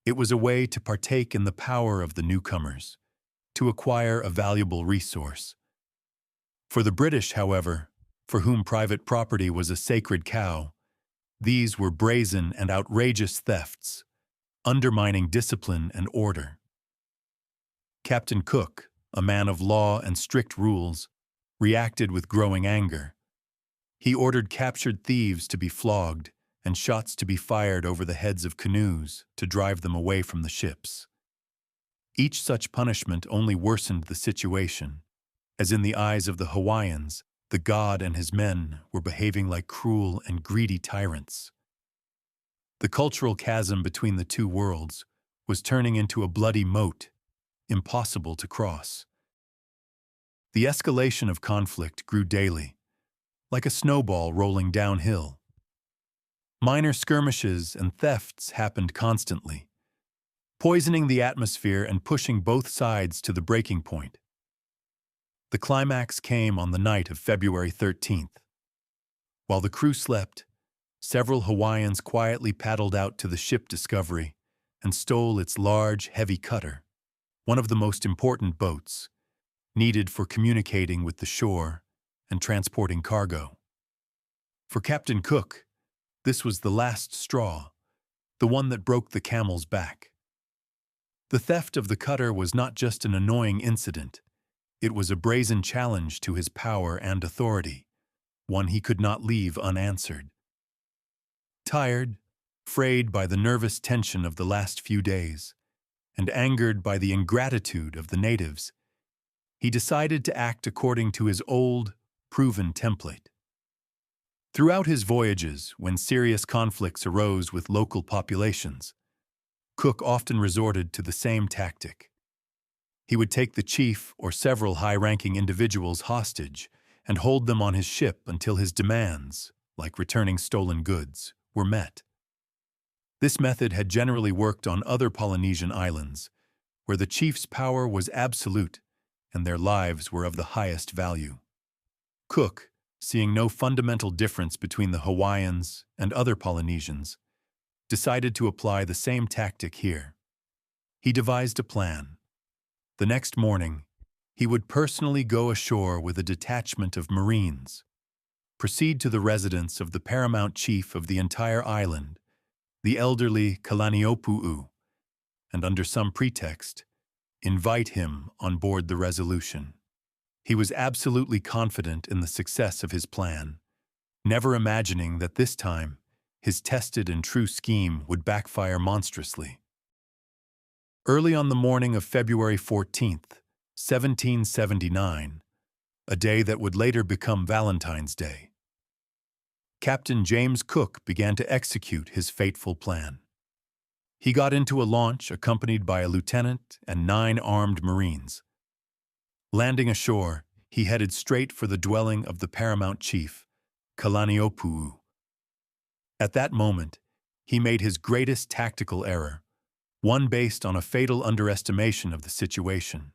It was a way to partake in the power of the newcomers, to acquire a valuable resource. For the British, however, for whom private property was a sacred cow, these were brazen and outrageous thefts, undermining discipline and order. Captain Cook, a man of law and strict rules, reacted with growing anger. He ordered captured thieves to be flogged and shots to be fired over the heads of canoes to drive them away from the ships. Each such punishment only worsened the situation, as in the eyes of the Hawaiians, the god and his men were behaving like cruel and greedy tyrants. The cultural chasm between the two worlds was turning into a bloody moat, impossible to cross. The escalation of conflict grew daily, like a snowball rolling downhill. Minor skirmishes and thefts happened constantly, poisoning the atmosphere and pushing both sides to the breaking point. The climax came on the night of February 13th. While the crew slept, several Hawaiians quietly paddled out to the ship Discovery and stole its large, heavy cutter, one of the most important boats, needed for communicating with the shore and transporting cargo. For Captain Cook, this was the last straw, the one that broke the camel's back. The theft of the cutter was not just an annoying incident, it was a brazen challenge to his power and authority, one he could not leave unanswered. Tired, frayed by the nervous tension of the last few days, and angered by the ingratitude of the natives, he decided to act according to his old, proven template. Throughout his voyages, when serious conflicts arose with local populations, Cook often resorted to the same tactic. He would take the chief or several high-ranking individuals hostage and hold them on his ship until his demands, like returning stolen goods, were met. This method had generally worked on other Polynesian islands, where the chief's power was absolute and their lives were of the highest value. Cook, seeing no fundamental difference between the Hawaiians and other Polynesians, decided to apply the same tactic here. He devised a plan. The next morning, he would personally go ashore with a detachment of Marines, proceed to the residence of the paramount chief of the entire island, the elderly Kalani'opu'u, and under some pretext, invite him on board the Resolution. He was absolutely confident in the success of his plan, never imagining that this time his tested and true scheme would backfire monstrously. Early on the morning of February 14th, 1779, a day that would later become Valentine's Day, Captain James Cook began to execute his fateful plan. He got into a launch accompanied by a lieutenant and 9 armed Marines. Landing ashore, he headed straight for the dwelling of the paramount chief, Kalani'opu'u. At that moment, he made his greatest tactical error, one based on a fatal underestimation of the situation.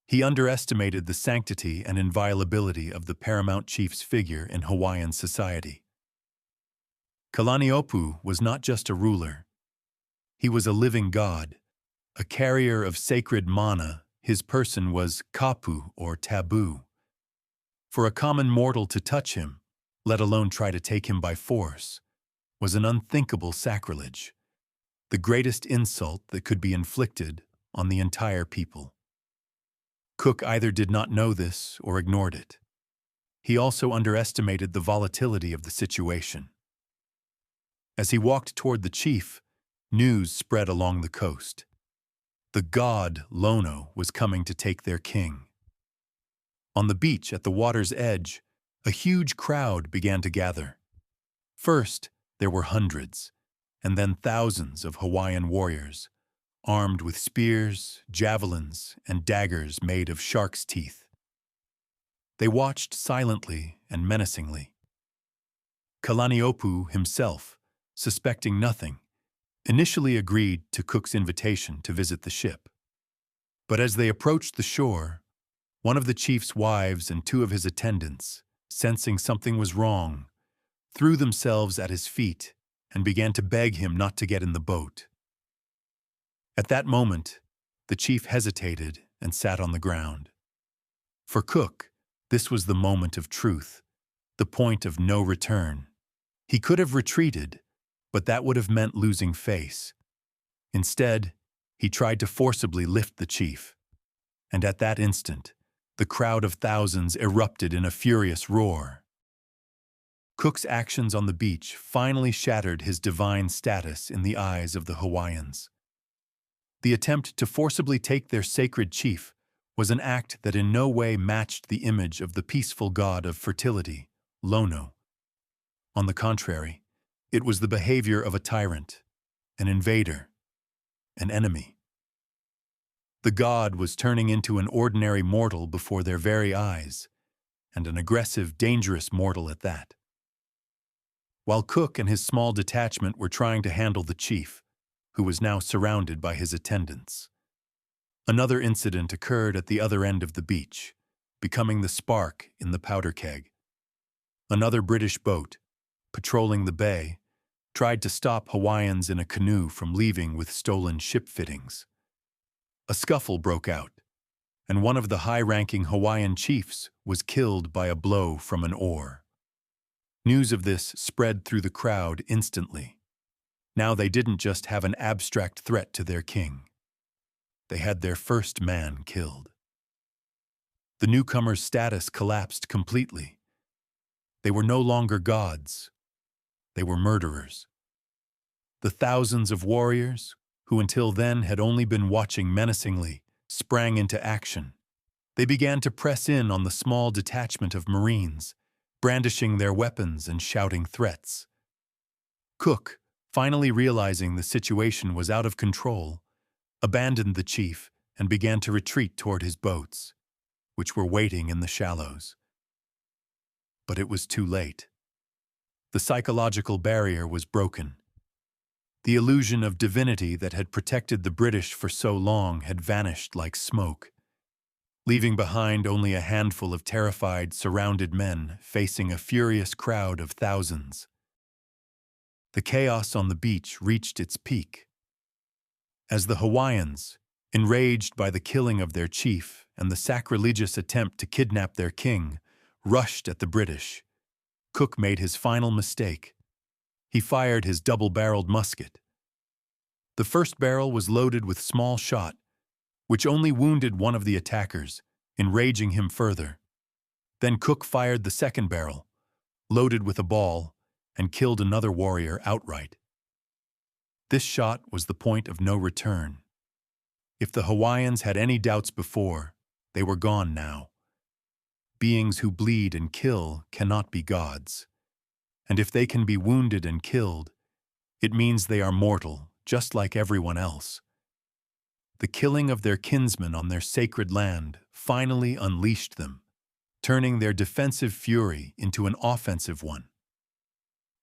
He underestimated the sanctity and inviolability of the paramount chief's figure in Hawaiian society. Kalani'opu'u was not just a ruler. He was a living god, a carrier of sacred mana. His person was kapu, or taboo. For a common mortal to touch him, let alone try to take him by force, was an unthinkable sacrilege, the greatest insult that could be inflicted on the entire people. Cook either did not know this or ignored it. He also underestimated the volatility of the situation. As he walked toward the chief, news spread along the coast. The god Lono was coming to take their king. On the beach at the water's edge, a huge crowd began to gather. First, there were hundreds, and then thousands of Hawaiian warriors, armed with spears, javelins, and daggers made of shark's teeth. They watched silently and menacingly. Kalani'opu'u himself, suspecting nothing, initially agreed to Cook's invitation to visit the ship. But as they approached the shore, one of the chief's wives and 2 of his attendants, sensing something was wrong, threw themselves at his feet and began to beg him not to get in the boat. At that moment, the chief hesitated and sat on the ground. For Cook, this was the moment of truth, the point of no return. He could have retreated, but that would have meant losing face. Instead, he tried to forcibly lift the chief. And at that instant, the crowd of thousands erupted in a furious roar. Cook's actions on the beach finally shattered his divine status in the eyes of the Hawaiians. The attempt to forcibly take their sacred chief was an act that in no way matched the image of the peaceful god of fertility, Lono. On the contrary, it was the behavior of a tyrant, an invader, an enemy. The god was turning into an ordinary mortal before their very eyes, and an aggressive, dangerous mortal at that. While Cook and his small detachment were trying to handle the chief, who was now surrounded by his attendants, another incident occurred at the other end of the beach, becoming the spark in the powder keg. Another British boat, patrolling the bay, tried to stop Hawaiians in a canoe from leaving with stolen ship fittings. A scuffle broke out. and one of the high-ranking Hawaiian chiefs was killed by a blow from an oar. News of this spread through the crowd instantly. Now they didn't just have an abstract threat to their king. They had their first man killed. The newcomers' status collapsed completely. They were no longer gods. They were murderers. The thousands of warriors, who until then had only been watching menacingly, sprang into action. They began to press in on the small detachment of Marines, brandishing their weapons and shouting threats. Cook, finally realizing the situation was out of control, abandoned the chief and began to retreat toward his boats, which were waiting in the shallows. But it was too late. The psychological barrier was broken. The illusion of divinity that had protected the British for so long had vanished like smoke, leaving behind only a handful of terrified, surrounded men facing a furious crowd of thousands. The chaos on the beach reached its peak. As the Hawaiians, enraged by the killing of their chief and the sacrilegious attempt to kidnap their king, rushed at the British, Cook made his final mistake. He fired his double-barreled musket. The first barrel was loaded with small shot, which only wounded one of the attackers, enraging him further. Then Cook fired the second barrel, loaded with a ball, and killed another warrior outright. This shot was the point of no return. If the Hawaiians had any doubts before, they were gone now. Beings who bleed and kill cannot be gods. And if they can be wounded and killed, it means they are mortal, just like everyone else. The killing of their kinsmen on their sacred land finally unleashed them, turning their defensive fury into an offensive one.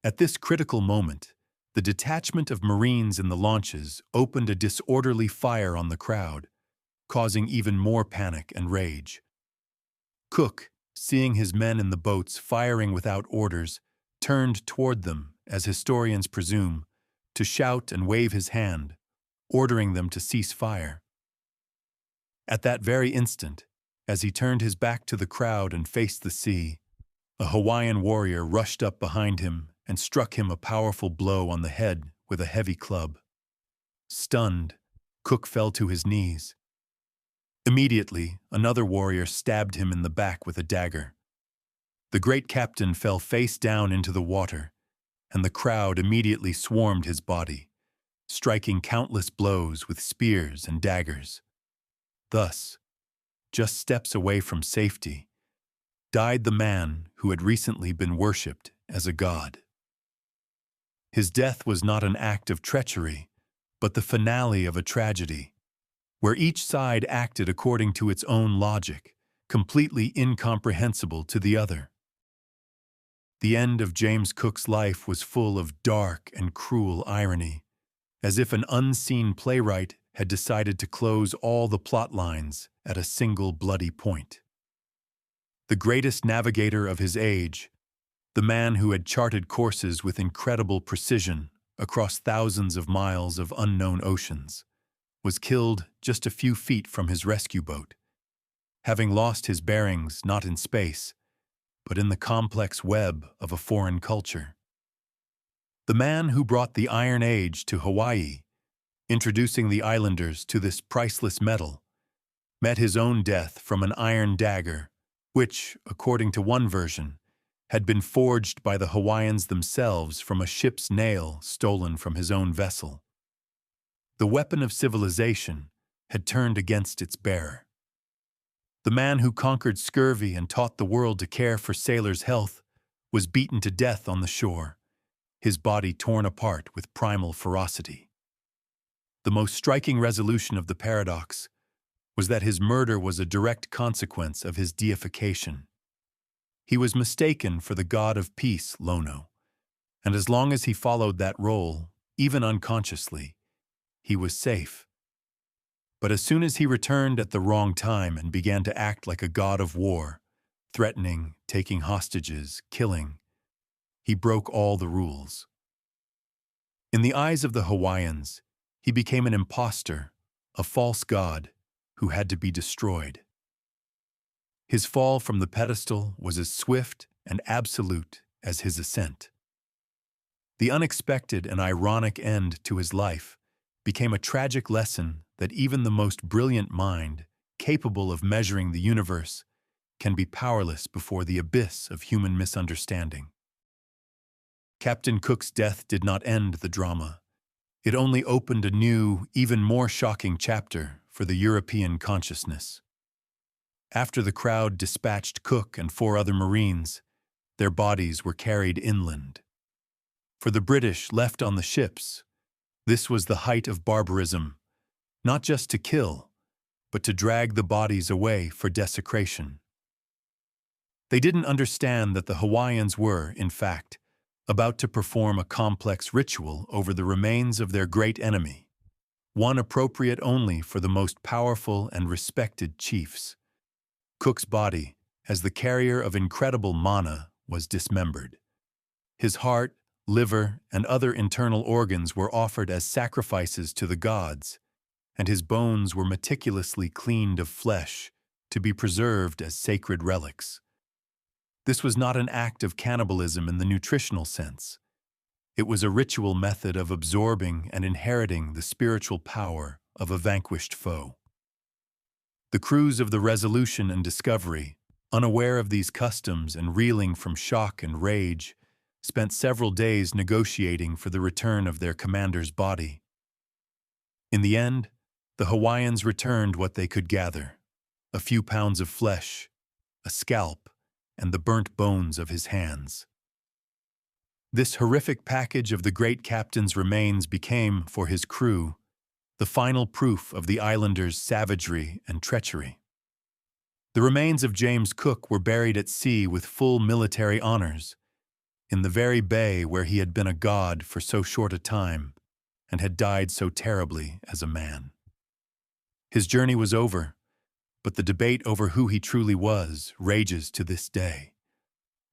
At this critical moment, the detachment of Marines in the launches opened a disorderly fire on the crowd, causing even more panic and rage. Cook, seeing his men in the boats firing without orders, turned toward them, as historians presume, to shout and wave his hand, ordering them to cease fire. At that very instant, as he turned his back to the crowd and faced the sea, a Hawaiian warrior rushed up behind him and struck him a powerful blow on the head with a heavy club. Stunned, Cook fell to his knees. Immediately, another warrior stabbed him in the back with a dagger. The great captain fell face down into the water, and the crowd immediately swarmed his body, striking countless blows with spears and daggers. Thus, just steps away from safety, died the man who had recently been worshipped as a god. His death was not an act of treachery, but the finale of a tragedy, where each side acted according to its own logic, completely incomprehensible to the other. The end of James Cook's life was full of dark and cruel irony, as if an unseen playwright had decided to close all the plot lines at a single bloody point. The greatest navigator of his age, the man who had charted courses with incredible precision across thousands of miles of unknown oceans, was killed just a few feet from his rescue boat, having lost his bearings not in space, but in the complex web of a foreign culture. The man who brought the Iron Age to Hawaii, introducing the islanders to this priceless metal, met his own death from an iron dagger, which, according to one version, had been forged by the Hawaiians themselves from a ship's nail stolen from his own vessel. The weapon of civilization had turned against its bearer. The man who conquered scurvy and taught the world to care for sailors' health was beaten to death on the shore, his body torn apart with primal ferocity. The most striking resolution of the paradox was that his murder was a direct consequence of his deification. He was mistaken for the god of peace, Lono, and as long as he followed that role, even unconsciously, he was safe. But as soon as he returned at the wrong time and began to act like a god of war, threatening, taking hostages, killing, he broke all the rules. In the eyes of the Hawaiians, he became an impostor, a false god who had to be destroyed. His fall from the pedestal was as swift and absolute as his ascent. The unexpected and ironic end to his life became a tragic lesson that even the most brilliant mind, capable of measuring the universe, can be powerless before the abyss of human misunderstanding. Captain Cook's death did not end the drama. It only opened a new, even more shocking chapter for the European consciousness. After the crowd dispatched Cook and 4 other Marines, their bodies were carried inland. For the British left on the ships, this was the height of barbarism, not just to kill, but to drag the bodies away for desecration. They didn't understand that the Hawaiians were, in fact, about to perform a complex ritual over the remains of their great enemy, one appropriate only for the most powerful and respected chiefs. Cook's body, as the carrier of incredible mana, was dismembered. His heart, liver, and other internal organs were offered as sacrifices to the gods, and his bones were meticulously cleaned of flesh to be preserved as sacred relics. This was not an act of cannibalism in the nutritional sense. It was a ritual method of absorbing and inheriting the spiritual power of a vanquished foe. The crews of the Resolution and Discovery, unaware of these customs and reeling from shock and rage, spent several days negotiating for the return of their commander's body. In the end, the Hawaiians returned what they could gather: a few pounds of flesh, a scalp, and the burnt bones of his hands. This horrific package of the great captain's remains became, for his crew, the final proof of the islanders' savagery and treachery. The remains of James Cook were buried at sea with full military honors, in the very bay where he had been a god for so short a time and had died so terribly as a man. His journey was over, but the debate over who he truly was rages to this day,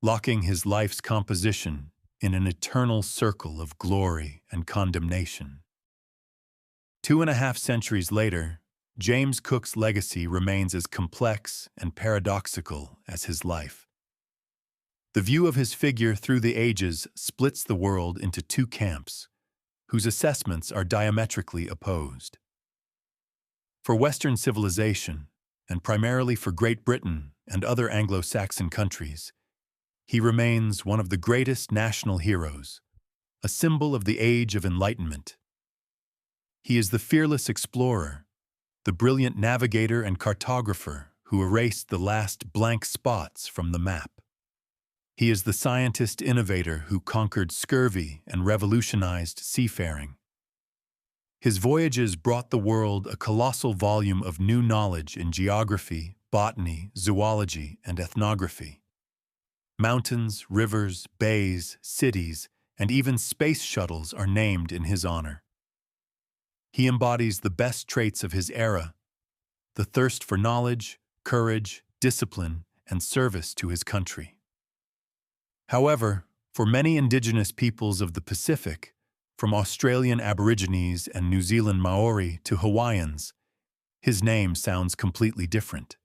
locking his life's composition in an eternal circle of glory and condemnation. 2.5 centuries later, James Cook's legacy remains as complex and paradoxical as his life. The view of his figure through the ages splits the world into 2 camps, whose assessments are diametrically opposed. For Western civilization, and primarily for Great Britain and other Anglo-Saxon countries, he remains one of the greatest national heroes, a symbol of the Age of Enlightenment. He is the fearless explorer, the brilliant navigator and cartographer who erased the last blank spots from the map. He is the scientist-innovator who conquered scurvy and revolutionized seafaring. His voyages brought the world a colossal volume of new knowledge in geography, botany, zoology, and ethnography. Mountains, rivers, bays, cities, and even space shuttles are named in his honor. He embodies the best traits of his era: the thirst for knowledge, courage, discipline, and service to his country. However, for many indigenous peoples of the Pacific, from Australian Aborigines and New Zealand Maori to Hawaiians, his name sounds completely different.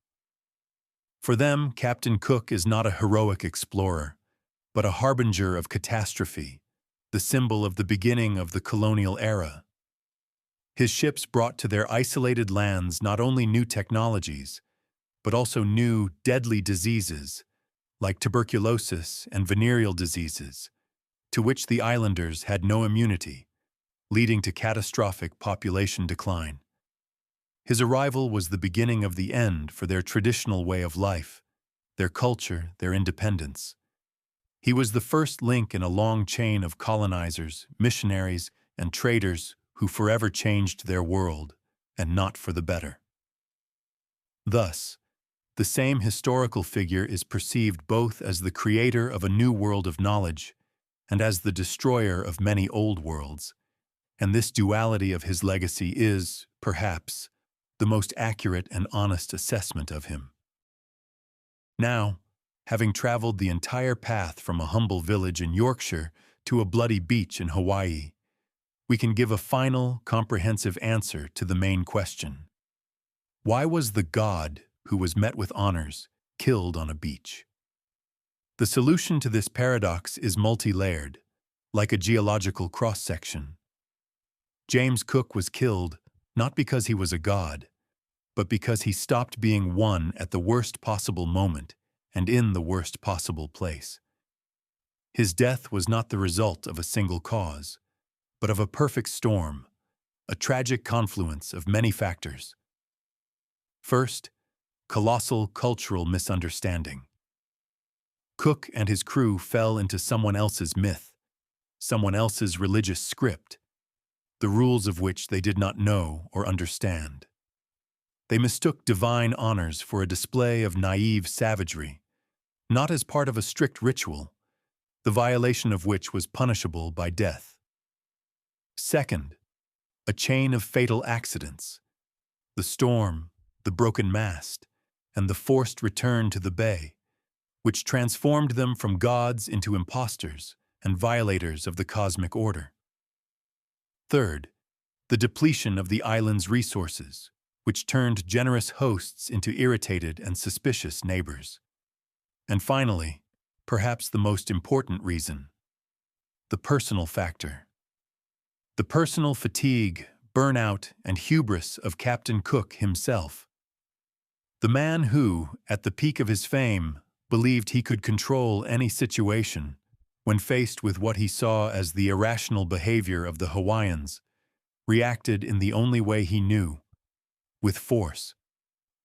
For them, Captain Cook is not a heroic explorer, but a harbinger of catastrophe, the symbol of the beginning of the colonial era. His ships brought to their isolated lands not only new technologies, but also new, deadly diseases, like tuberculosis and venereal diseases, to which the islanders had no immunity, leading to catastrophic population decline. His arrival was the beginning of the end for their traditional way of life, their culture, their independence. He was the first link in a long chain of colonizers, missionaries, and traders who forever changed their world, and not for the better. Thus, the same historical figure is perceived both as the creator of a new world of knowledge and as the destroyer of many old worlds, and this duality of his legacy is, perhaps, the most accurate and honest assessment of him. Now, having traveled the entire path from a humble village in Yorkshire to a bloody beach in Hawaii, we can give a final, comprehensive answer to the main question. Why was the god, who was met with honors, killed on a beach. The solution to this paradox is multi-layered, like a geological cross-section. James Cook was killed not because he was a god, but because he stopped being one at the worst possible moment and in the worst possible place. His death was not the result of a single cause, but of a perfect storm, a tragic confluence of many factors. First, colossal cultural misunderstanding. Cook and his crew fell into someone else's myth, someone else's religious script, the rules of which they did not know or understand. They mistook divine honors for a display of naive savagery, not as part of a strict ritual, the violation of which was punishable by death. Second, a chain of fatal accidents. The storm, the broken mast, and the forced return to the bay, which transformed them from gods into impostors and violators of the cosmic order. Third, the depletion of the island's resources, which turned generous hosts into irritated and suspicious neighbors. And finally, perhaps the most important reason, the personal factor. The personal fatigue, burnout, and hubris of Captain Cook himself. The man who, at the peak of his fame, believed he could control any situation, when faced with what he saw as the irrational behavior of the Hawaiians, reacted in the only way he knew, with force.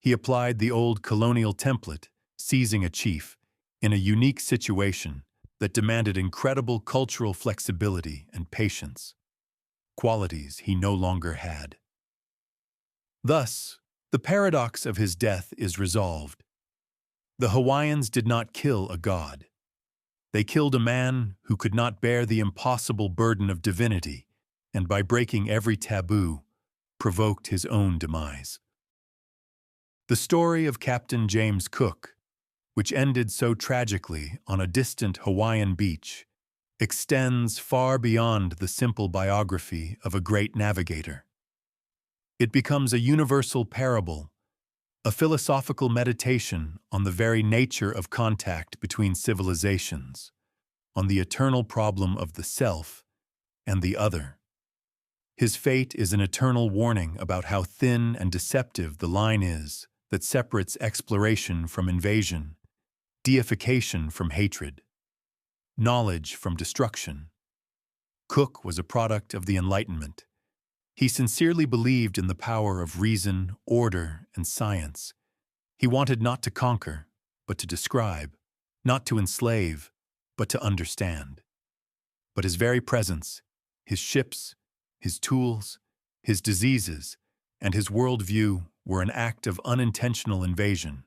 He applied the old colonial template, seizing a chief, in a unique situation that demanded incredible cultural flexibility and patience, qualities he no longer had. Thus, the paradox of his death is resolved. The Hawaiians did not kill a god. They killed a man who could not bear the impossible burden of divinity, and by breaking every taboo, provoked his own demise. The story of Captain James Cook, which ended so tragically on a distant Hawaiian beach, extends far beyond the simple biography of a great navigator. It becomes a universal parable, a philosophical meditation on the very nature of contact between civilizations, on the eternal problem of the self and the other. His fate is an eternal warning about how thin and deceptive the line is that separates exploration from invasion, deification from hatred, knowledge from destruction. Cook was a product of the Enlightenment. He sincerely believed in the power of reason, order, and science. He wanted not to conquer, but to describe, not to enslave, but to understand. But his very presence, his ships, his tools, his diseases, and his worldview were an act of unintentional invasion,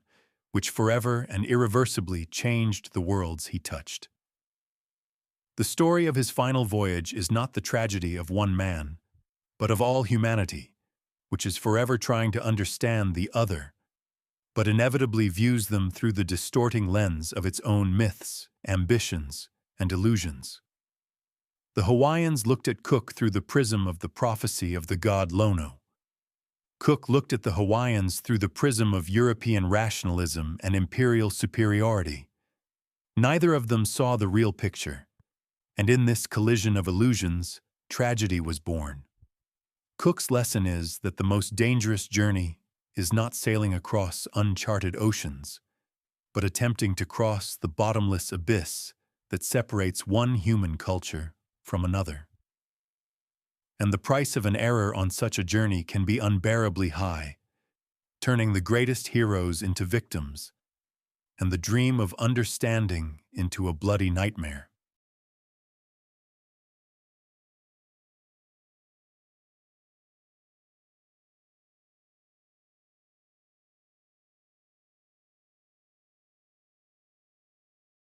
which forever and irreversibly changed the worlds he touched. The story of his final voyage is not the tragedy of one man, but of all humanity, which is forever trying to understand the other, but inevitably views them through the distorting lens of its own myths, ambitions, and illusions. The Hawaiians looked at Cook through the prism of the prophecy of the god Lono. Cook looked at the Hawaiians through the prism of European rationalism and imperial superiority. Neither of them saw the real picture, and in this collision of illusions, tragedy was born. Cook's lesson is that the most dangerous journey is not sailing across uncharted oceans, but attempting to cross the bottomless abyss that separates one human culture from another. And the price of an error on such a journey can be unbearably high, turning the greatest heroes into victims, and the dream of understanding into a bloody nightmare.